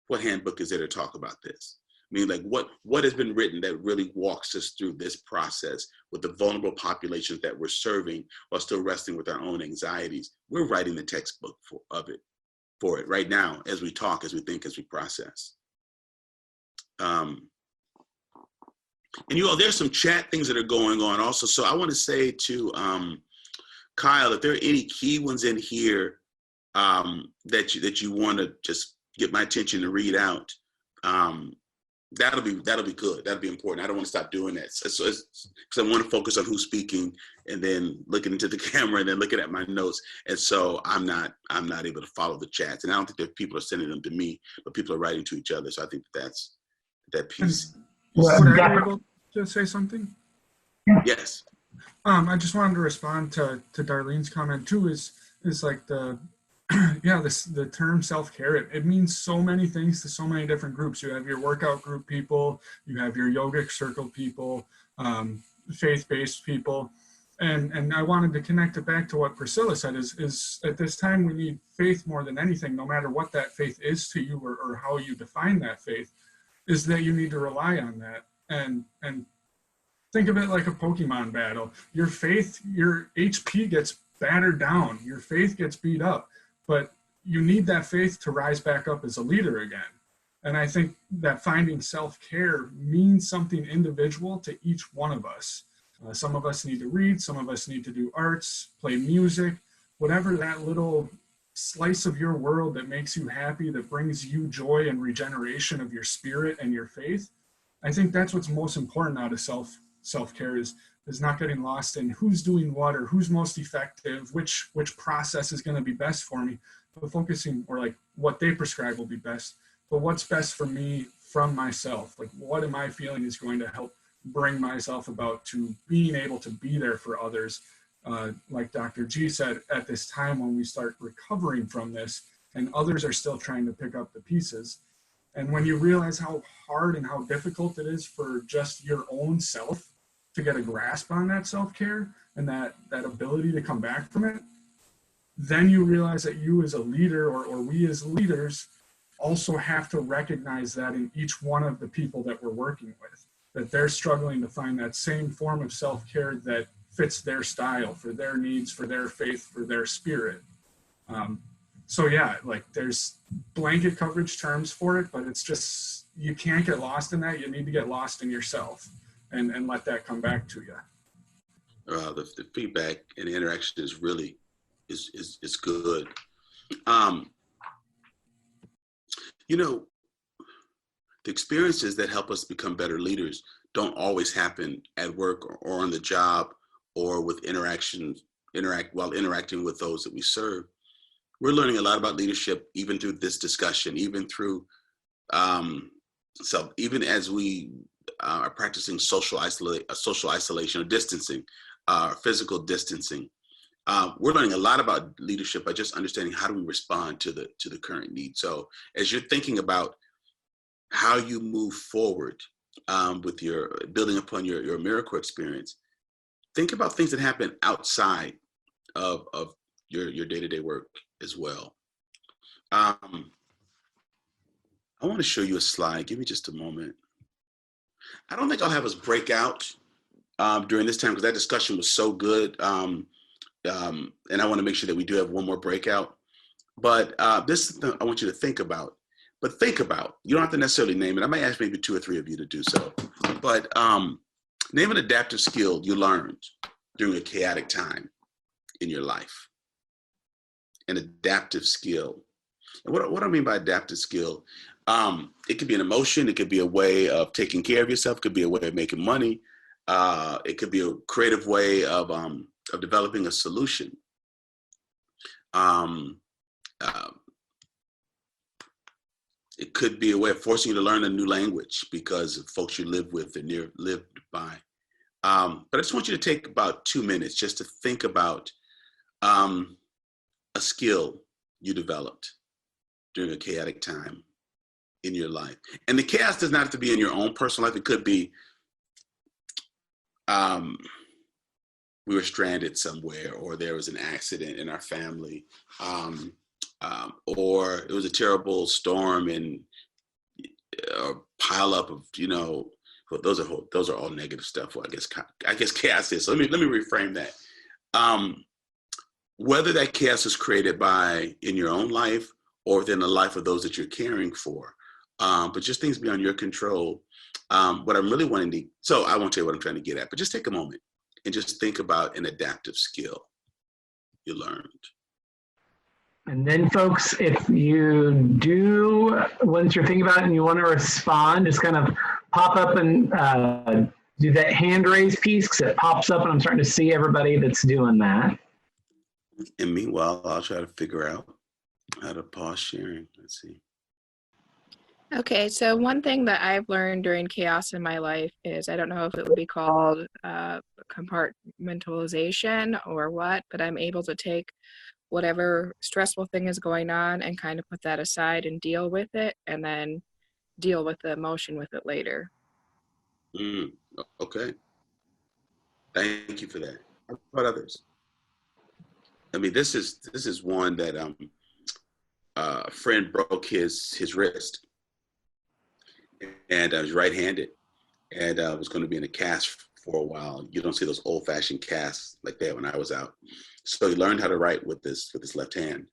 what handbook is there to talk about this? I mean, like what has been written that really walks us through this process with the vulnerable populations that we're serving while still wrestling with our own anxieties? We're writing the textbook for it right now as we talk, as we think, as we process. And you all, there's some chat things that are going on also. So I want to say to Kyle, if there are any key ones in here that you want to just get my attention to read out, that'll be good. That'll be important. I don't want to stop doing that. So because I want to focus on who's speaking and then looking into the camera and then looking at my notes. And so I'm not able to follow the chats. And I don't think that people are sending them to me, but people are writing to each other. So I think that's that piece. Would I be able to say something? Yes. I just wanted to respond to Darlene's comment too. Is like the the term self-care. It means so many things to so many different groups. You have your workout group people, you have your yogic circle people, faith-based people, and I wanted to connect it back to what Priscilla said. Is at this time we need faith more than anything, no matter what that faith is to you or how you define that faith. Is that you need to rely on that and think of it like a Pokemon battle. Your faith, your HP gets battered down. Your faith gets beat up. But you need that faith to rise back up as a leader again. And I think that finding self-care means something individual to each one of us. Some of us need to read. Some of us need to do arts, play music, whatever that little slice of your world that makes you happy, that brings you joy and regeneration of your spirit and your faith. I think that's what's most important out of self-care is not getting lost in who's doing what or who's most effective, which process is going to be best for me, but focusing or like what they prescribe will be best, but what's best for me from myself. Like what am I feeling is going to help bring myself about to being able to be there for others. Like Dr. G said, at this time when we start recovering from this and others are still trying to pick up the pieces. And when you realize how hard and how difficult it is for just your own self to get a grasp on that self-care and that ability to come back from it, then you realize that you as a leader or we as leaders also have to recognize that in each one of the people that we're working with, that they're struggling to find that same form of self-care that fits their style, for their needs, for their faith, for their spirit. So yeah, like there's blanket coverage terms for it, but it's just, you can't get lost in that. You need to get lost in yourself and let that come back to you. The feedback and the interaction is really, is good. You know, the experiences that help us become better leaders don't always happen at work or on the job or with while interacting with those that we serve. We're learning a lot about leadership, even through this discussion, even through, even as we are practicing social isolation or distancing, physical distancing. We're learning a lot about leadership by just understanding how do we respond to the current need. So as you're thinking about how you move forward with your building upon your AmeriCorps experience, think about things that happen outside of your day-to-day work as well. I want to show you a slide. Give me just a moment. I don't think I'll have us break out during this time because that discussion was so good. And I want to make sure that we do have one more breakout. But this is I want you to think about. But think about, you don't have to necessarily name it. I might ask maybe 2 or 3 of you to do so. But name an adaptive skill you learned during a chaotic time in your life. An adaptive skill. And what I mean by adaptive skill, it could be an emotion, it could be a way of taking care of yourself, it could be a way of making money, it could be a creative way of developing a solution. It could be a way of forcing you to learn a new language because of folks you live with and you're lived by. But I just want you to take about 2 minutes just to think about a skill you developed during a chaotic time in your life. And the chaos does not have to be in your own personal life. It could be we were stranded somewhere, or there was an accident in our family, or it was a terrible storm and pile up of, well, those are all negative stuff. Well, I guess chaos is. So let me reframe that. Whether that chaos is created in your own life or within the life of those that you're caring for, but just things beyond your control. What I'm really wanting to, so I won't tell you what I'm trying to get at, but just take a moment and just think about an adaptive skill you learned. And then folks, if you do, once you're thinking about it and you want to respond, just kind of pop up and do that hand raise piece, because it pops up and I'm starting to see everybody that's doing that. And meanwhile, I'll try to figure out how to pause sharing. Let's see. Okay, so one thing that I've learned during chaos in my life is, I don't know if it would be called compartmentalization or what, but I'm able to take whatever stressful thing is going on and kind of put that aside and deal with it, and then deal with the emotion with it later. Okay. Thank you for that. How about others? I mean, this is one that a friend broke his wrist, and he's right-handed, and was going to be in a cast for a while. You don't see those old-fashioned casts like that when I was out. So he learned how to write with his left hand,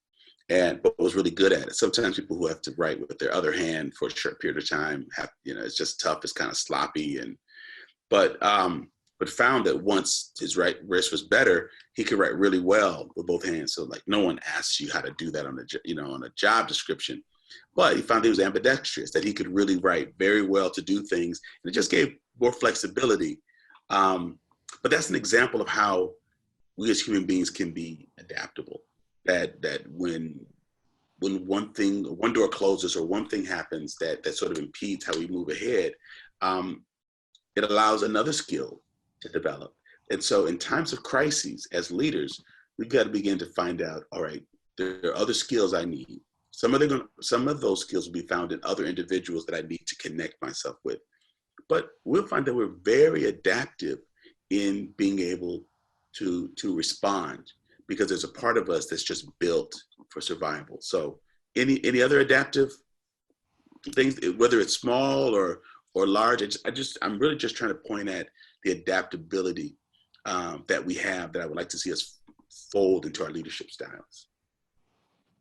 but was really good at it. Sometimes people who have to write with their other hand for a short period of time have, it's just tough. It's kind of sloppy, but found that once his right wrist was better, he could write really well with both hands. So like, no one asks you how to do that on a job description, but he found he was ambidextrous, that he could really write very well to do things, and it just gave more flexibility. But that's an example of how we as human beings can be adaptable. That when one door closes or one thing happens that sort of impedes how we move ahead, it allows another skill to develop. And so in times of crises, as leaders, we've got to begin to find out, all right, there are other skills I need. Some of those skills will be found in other individuals that I need to connect myself with. But we'll find that we're very adaptive in being able to respond, because there's a part of us that's just built for survival. So any other adaptive things, whether it's small or large, I'm really just trying to point at the adaptability that we have, that I would like to see us fold into our leadership styles.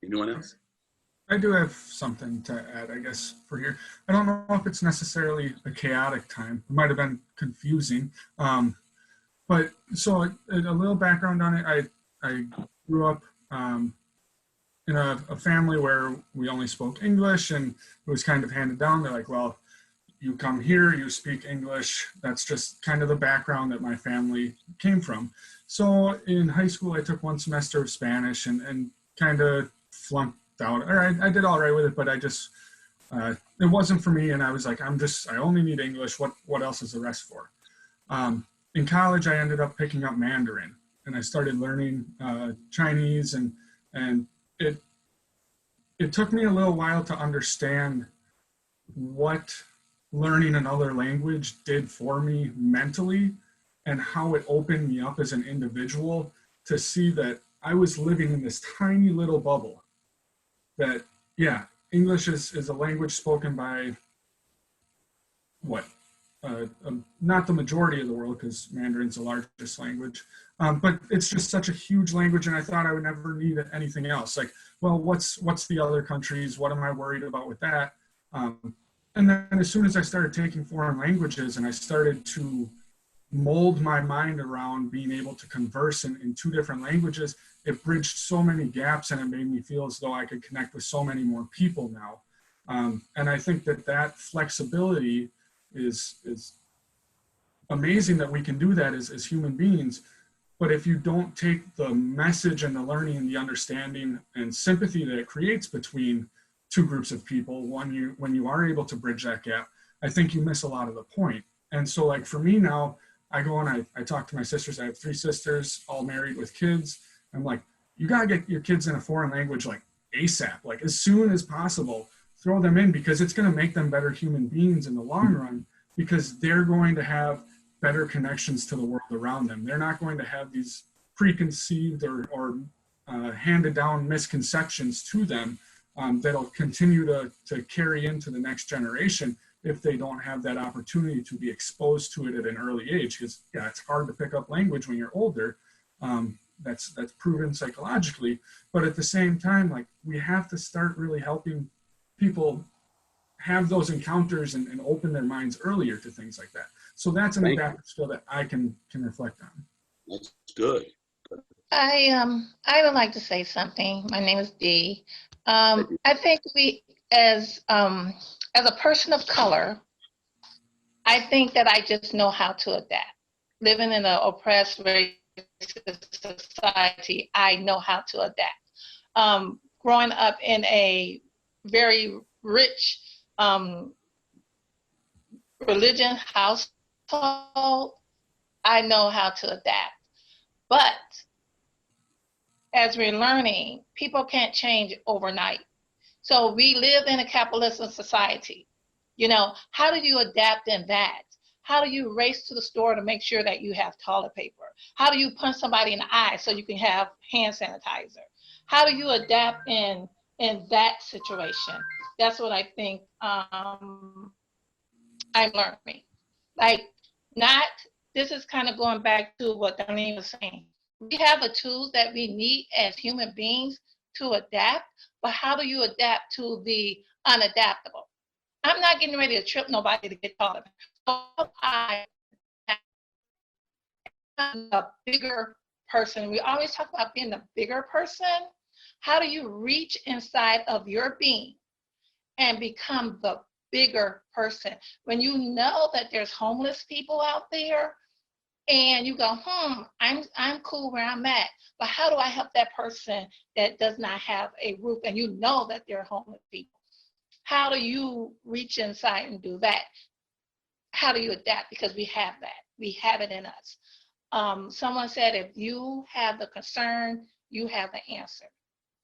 Anyone else? I do have something to add, I guess, for here. I don't know if it's necessarily a chaotic time. It might have been confusing. But so a little background on it. I grew up in a family where we only spoke English, and it was kind of handed down. They're like, well, you come here, you speak English. That's just kind of the background that my family came from. So in high school, I took one semester of Spanish and kind of flunked out. Or I did all right with it, but I just, it wasn't for me. And I was like, I only need English. What else is the rest for? In college, I ended up picking up Mandarin, and I started learning Chinese, and it took me a little while to understand what learning another language did for me mentally, and how it opened me up as an individual to see that I was living in this tiny little bubble. That, yeah, English is a language spoken by not the majority of the world, because Mandarin's the largest language, but it's just such a huge language, and I thought I would never need anything else. Like, well, what's the other countries? What am I worried about with that? And then as soon as I started taking foreign languages and I started to mold my mind around being able to converse in two different languages, it bridged so many gaps, and it made me feel as though I could connect with so many more people now. And I think that flexibility is amazing, that we can do that as human beings. But if you don't take the message and the learning and the understanding and sympathy that it creates between two groups of people, when you are able to bridge that gap, I think you miss a lot of the point. And so, like, for me now, I go and I talk to my sisters. I have 3 sisters, all married with kids. I'm like, you gotta get your kids in a foreign language like ASAP, like as soon as possible. Throw them in, because it's going to make them better human beings in the long run, because they're going to have better connections to the world around them. They're not going to have these preconceived or handed down misconceptions to them that'll continue to carry into the next generation if they don't have that opportunity to be exposed to it at an early age. Because yeah, it's hard to pick up language when you're older. That's proven psychologically. But at the same time, like, we have to start really helping people have those encounters and open their minds earlier to things like that. So that's an adaptive skill that I can reflect on. That's good. I would like to say something. My name is Dee. I think we, as a person of color, I think that I just know how to adapt. Living in an oppressed, racist society, I know how to adapt. Growing up in a very rich religion household, I know how to adapt. But as we're learning, people can't change overnight. So we live in a capitalist society. You know, how do you adapt in that? How do you race to the store to make sure that you have toilet paper? How do you punch somebody in the eye so you can have hand sanitizer? How do you adapt in that situation? That's what I think I'm learning. Like, this is kind of going back to what Darlene was saying. We have the tools that we need as human beings to adapt, but how do you adapt to the unadaptable? I'm not getting ready to trip nobody to get toilet paper. So I'm a bigger person. We always talk about being the bigger person. How do you reach inside of your being and become the bigger person? When you know that there's homeless people out there and you go, I'm cool where I'm at, but how do I help that person that does not have a roof, and you know that they're homeless people? How do you reach inside and do that? How do you adapt? Because we have that. We have it in us. Someone said, if you have the concern, you have the answer.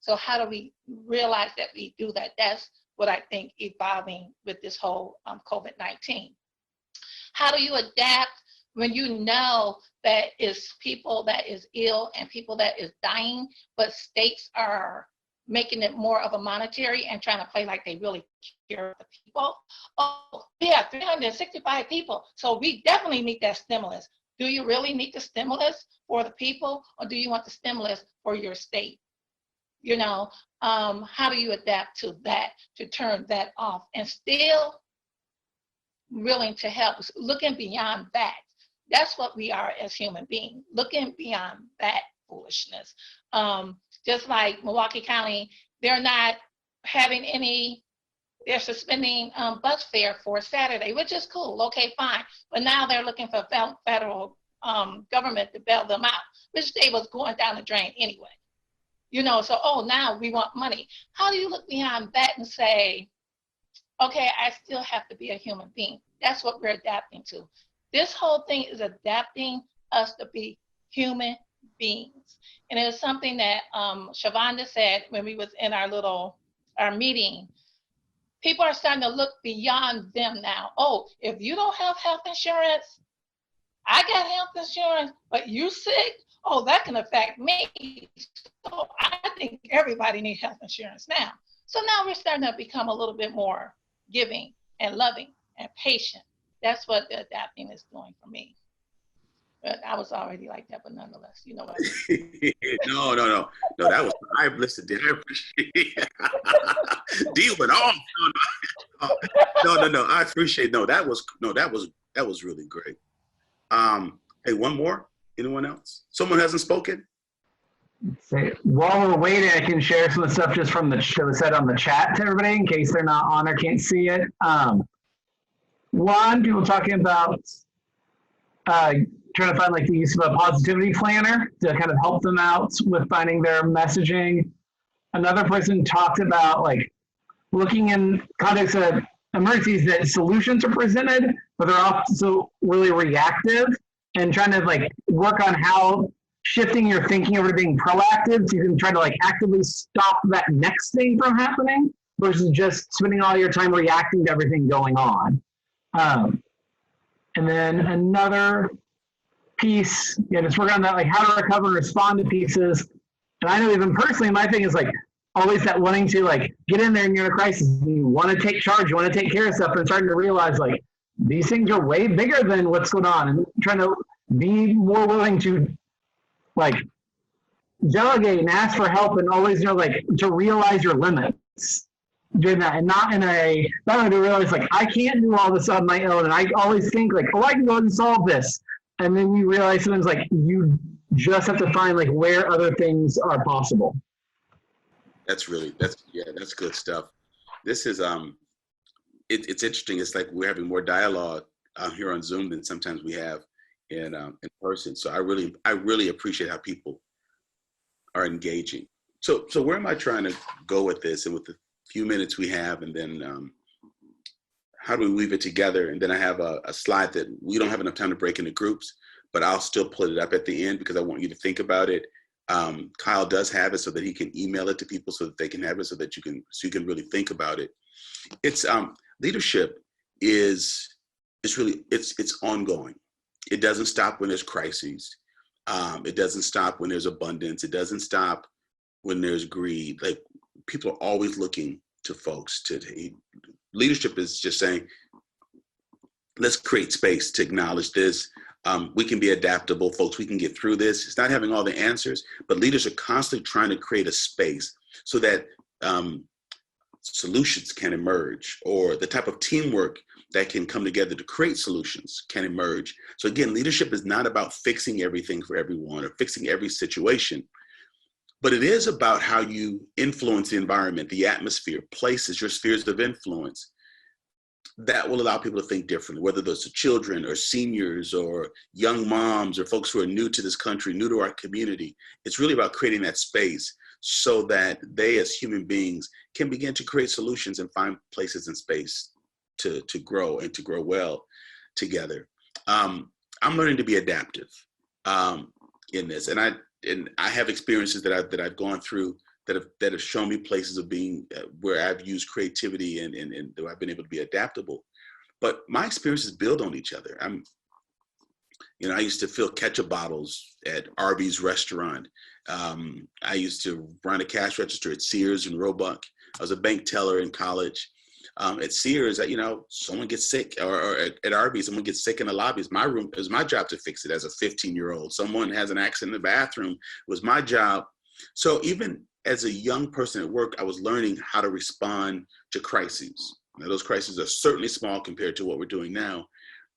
So how do we realize that we do that? That's what I think evolving with this whole COVID-19. How do you adapt when you know that is people that is ill and people that is dying, but states are making it more of a monetary and trying to play like they really care about the people? Oh, yeah, 365 people. So we definitely need that stimulus. Do you really need the stimulus for the people, or do you want the stimulus for your state? You know, how do you adapt to that, to turn that off and still willing to help, looking beyond that? That's what we are as human beings, looking beyond that foolishness. Just like Milwaukee County, they're not having they're suspending bus fare for Saturday, which is cool, okay, fine. But now they're looking for federal government to bail them out, which they was going down the drain anyway. You know, so, now we want money. How do you look beyond that and say, okay, I still have to be a human being? That's what we're adapting to. This whole thing is adapting us to be human beings. And it was something that Shavonda said when we was in our meeting. People are starting to look beyond them now. Oh, if you don't have health insurance, I got health insurance, but you sick? Oh, that can affect me. So I think everybody needs health insurance now. So now we're starting to become a little bit more giving and loving and patient. That's what the adapting is doing for me. But I was already like that, but nonetheless, you know what I mean? No, that was, I listened to, I appreciate it. Deal with all. No, I appreciate, that was really great. Hey, one more, anyone else? Someone hasn't spoken? While we're waiting, I can share some of the stuff just from the set on the chat to everybody in case they're not on or can't see it. One, people talking about trying to find like the use of a positivity planner to kind of help them out with finding their messaging. Another person talked about like looking in context of emergencies that solutions are presented, but they're also really reactive, and trying to like work on how shifting your thinking over to being proactive so you can try to like actively stop that next thing from happening versus just spending all your time reacting to everything going on. And then another piece, just work on that, like how to recover and respond to pieces. And I know even personally, my thing is like, always that wanting to like get in there and you're in a crisis. You want to take charge, you want to take care of stuff, and starting to realize like these things are way bigger than what's going on, and trying to be more willing to like delegate and ask for help, and always like to realize your limits doing that, and not to realize like I can't do all this on my own, and I always think like, oh, I can go and solve this, and then you realize sometimes like you just have to find like where other things are possible. That's good stuff. This is it's interesting. It's like we're having more dialogue here on Zoom than sometimes we have in person. So I really appreciate how people are engaging. So where am I trying to go with this, and with the few minutes we have, and then how do we weave it together? And then I have a slide that we don't have enough time to break into groups, but I'll still put it up at the end because I want you to think about it. Kyle does have it so that he can email it to people so that they can have it, so you can really think about it. It's leadership is really it's ongoing. It doesn't stop when there's crises. It doesn't stop when there's abundance. It doesn't stop when there's greed. Like, people are always looking to folks leadership is just saying, let's create space to acknowledge this. We can be adaptable, folks. We can get through this. It's not having all the answers, but leaders are constantly trying to create a space so that solutions can emerge, or the type of teamwork that can come together to create solutions can emerge. So again, leadership is not about fixing everything for everyone or fixing every situation, but it is about how you influence the environment, the atmosphere, places, your spheres of influence that will allow people to think differently, whether those are children or seniors or young moms or folks who are new to this country, new to our community. It's really about creating that space so that they, as human beings, can begin to create solutions and find places and space to grow and to grow well together. I'm learning to be adaptive in this, and I have experiences that I've gone through that have shown me places of being where I've used creativity and I've been able to be adaptable. But my experiences build on each other. I used to fill ketchup bottles at Arby's restaurant. I used to run a cash register at Sears and Roebuck. I was a bank teller in college. At Sears, someone gets sick, or at Arby's, someone gets sick in the lobby. It was my job to fix it as a 15-year-old. Someone has an accident in the bathroom. It was my job. So even as a young person at work, I was learning how to respond to crises. Now, those crises are certainly small compared to what we're doing now,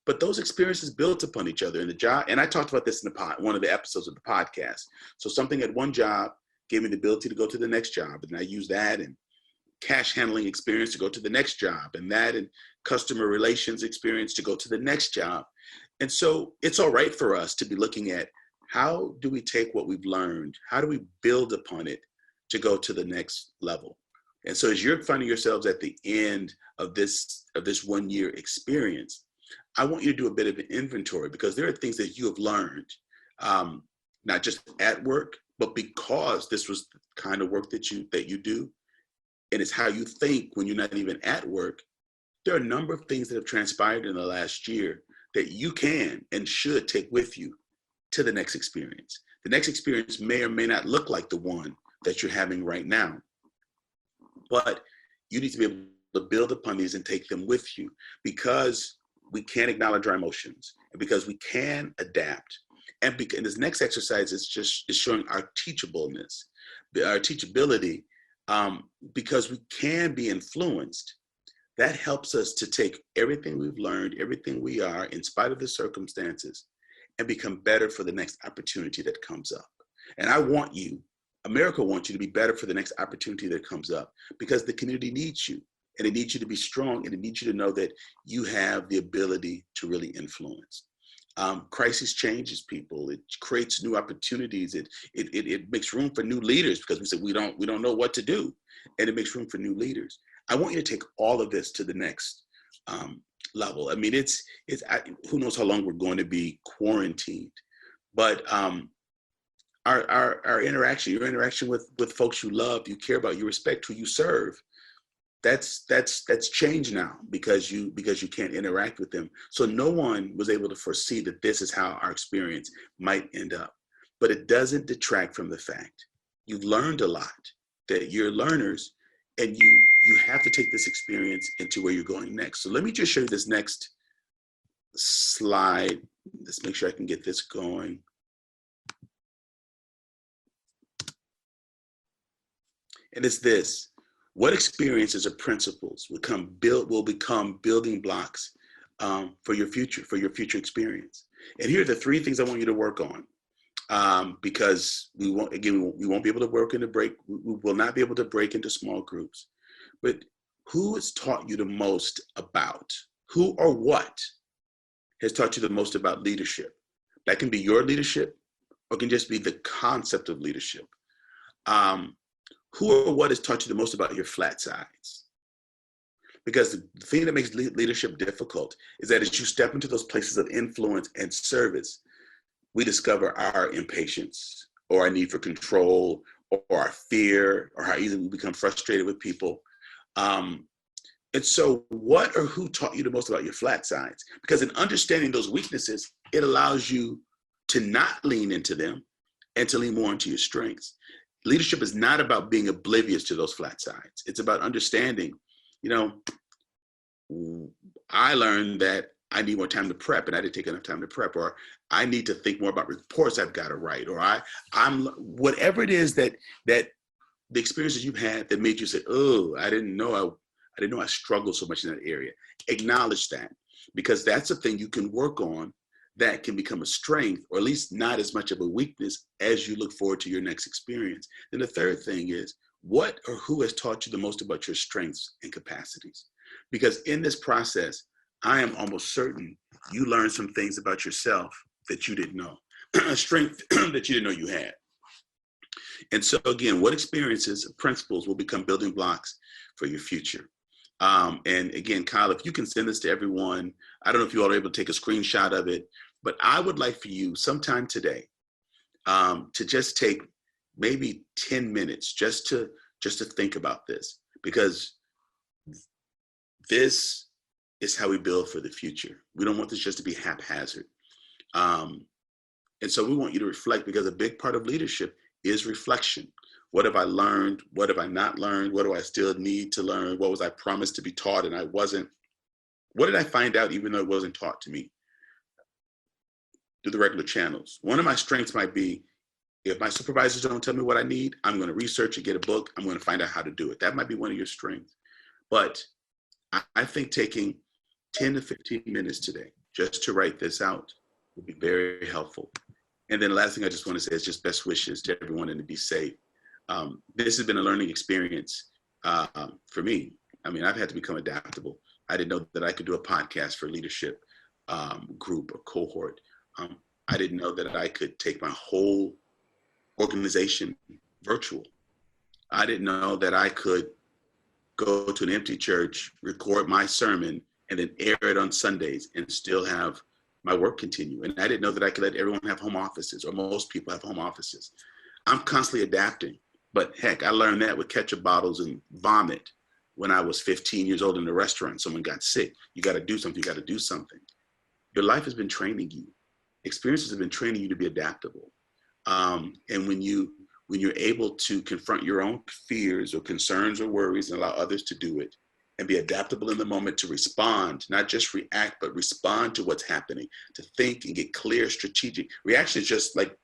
but those experiences built upon each other in the job. And I talked about this in one of the episodes of the podcast. So something at one job gave me the ability to go to the next job, and I use that and cash handling experience to go to the next job, and that and customer relations experience to go to the next job. And so it's all right for us to be looking at, how do we take what we've learned? How do we build upon it to go to the next level? And so as you're finding yourselves at the end of this 1 year experience, I want you to do a bit of an inventory, because there are things that you have learned, not just at work, but because this was the kind of work that you do, and it's how you think when you're not even at work. There are a number of things that have transpired in the last year that you can and should take with you to the next experience. The next experience may or may not look like the one that you're having right now, but you need to be able to build upon these and take them with you, because we can acknowledge our emotions, and because we can adapt. And this next exercise is showing our teachableness, our teachability, because we can be influenced. That helps us to take everything we've learned, everything we are, in spite of the circumstances, and become better for the next opportunity that comes up. And America wants you to be better for the next opportunity that comes up, because the community needs you, and it needs you to be strong, and it needs you to know that you have the ability to really influence. Crisis changes people. It creates new opportunities. It makes room for new leaders, because we said we don't know what to do, and it makes room for new leaders. I want you to take all of this to the next level. I mean, who knows how long we're going to be quarantined, but our interaction, your interaction with folks you love, you care about, you respect, who you serve, that's changed now because you can't interact with them. So no one was able to foresee that this is how our experience might end up. But it doesn't detract from the fact you've learned a lot. that you're learners, and you have to take this experience into where you're going next. So let me just show you this next slide. Let's make sure I can get this going. And it's this: what experiences or principles will become building blocks for your future experience. And here are the 3 things I want you to work on, because we won't be able to we will not be able to break into small groups. But who has taught you the most about, who or what has taught you the most about leadership? That can be your leadership, or it can just be the concept of leadership. Who or what has taught you the most about your flat sides? Because the thing that makes leadership difficult is that as you step into those places of influence and service, we discover our impatience or our need for control or our fear or how easily we become frustrated with people. And so what or who taught you the most about your flat sides? Because in understanding those weaknesses, it allows you to not lean into them and to lean more into your strengths. Leadership is not about being oblivious to those flat sides. It's about understanding, I learned that I need more time to prep and I didn't take enough time to prep, or I need to think more about reports I've got to write, or I'm whatever it is that the experiences you've had that made you say, oh, I didn't know I struggled so much in that area. Acknowledge that, because that's a thing you can work on that can become a strength, or at least not as much of a weakness as you look forward to your next experience. Then the third thing is, what or who has taught you the most about your strengths and capacities? Because in this process, I am almost certain you learned some things about yourself that you didn't know, a strength that you didn't know you had. And so again, what experiences, principles will become building blocks for your future? And again, Kyle, if you can send this to everyone, I don't know if you all are able to take a screenshot of it, but I would like for you sometime today to just take maybe 10 minutes just to think about this, because this is how we build for the future. We don't want this just to be haphazard. And so we want you to reflect, because a big part of leadership is reflection. What have I learned? What have I not learned? What do I still need to learn? What was I promised to be taught and I wasn't? What did I find out even though it wasn't taught to me? Through the regular channels. One of my strengths might be, if my supervisors don't tell me what I need, I'm going to research and get a book. I'm going to find out how to do it. That might be one of your strengths. But I think taking 10 to 15 minutes today just to write this out would be very helpful. And then the last thing I just want to say is just best wishes to everyone and to be safe. This has been a learning experience for me. I mean, I've had to become adaptable. I didn't know that I could do a podcast for leadership group or cohort. I didn't know that I could take my whole organization virtual. I didn't know that I could go to an empty church, record my sermon, and then air it on Sundays and still have my work continue. And I didn't know that I could let everyone have home offices, or most people have home offices. I'm constantly adapting. But heck, I learned that with ketchup bottles and vomit when I was 15 years old in a restaurant. Someone got sick. You got to do something. You got to do something. Your life has been training you. Experiences have been training you to be adaptable. And when you're able to confront your own fears or concerns or worries and allow others to do it, and be adaptable in the moment to respond, not just react, but respond to what's happening, to think and get clear, strategic. Reaction is just like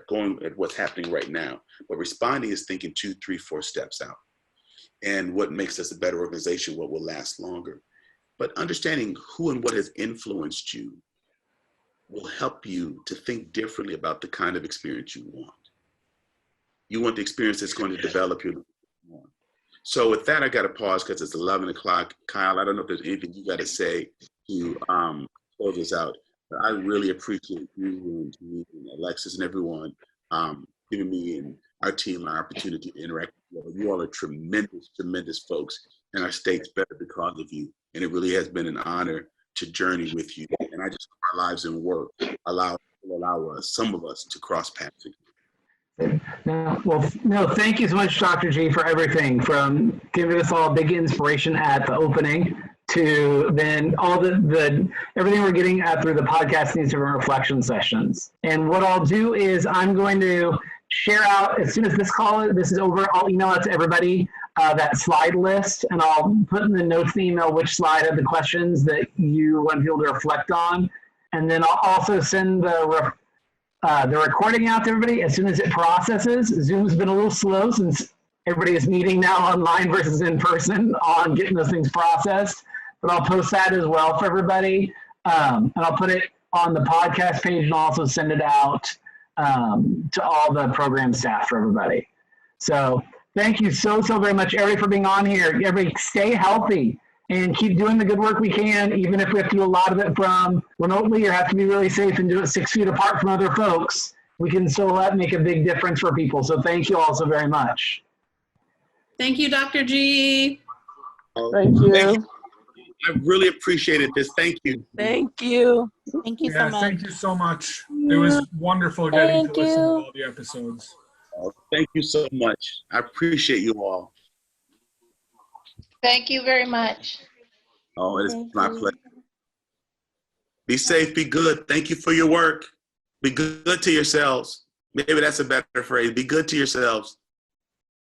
going at what's happening right now, but responding is thinking 2, 3, 4 steps out. And what makes us a better organization, what will last longer. But understanding who and what has influenced you will help you to think differently about the kind of experience you want. You want the experience that's going to develop you. So with that, I got to pause because it's 11 o'clock. Kyle, I don't know if there's anything you got to say to close this out. But I really appreciate you and Alexis and everyone giving me and our team our opportunity to interact with you. You all are tremendous, tremendous folks, and our state's better because of you. And it really has been an honor to journey with you. And I just hope our lives and work allow us, some of us, to cross paths again. No, thank you so much, Dr. G, for everything, from giving us all a big inspiration at the opening to then all the everything we're getting at through the podcast and these different reflection sessions. And what I'll do is I'm going to share out, as soon as this is over, I'll email it to everybody, that slide list, and I'll put in the notes in the email which slide had the questions that you want people to reflect on. And then I'll also send the recording out to everybody as soon as it processes. Zoom's been a little slow since everybody is meeting now online versus in person on getting those things processed, but I'll post that as well for everybody. And I'll put it on the podcast page and also send it out to all the program staff for everybody. So thank you so very much, everybody, for being on here. Everybody stay healthy and keep doing the good work we can, even if we have to do a lot of it from remotely or have to be really safe and do it 6 feet apart from other folks. We can still make a big difference for people. So thank you all so very much. Thank you, Dr. G. Thank you. I really appreciated this. Thank you. Thank you. Thank you so Yeah, much. thank you so much. It was wonderful getting to listen to all the episodes. Oh, thank you so much. I appreciate you all. Thank you very much. Oh, it is my pleasure. Be safe, be good. Thank you for your work. Be good to yourselves. Maybe that's a better phrase. Be good to yourselves.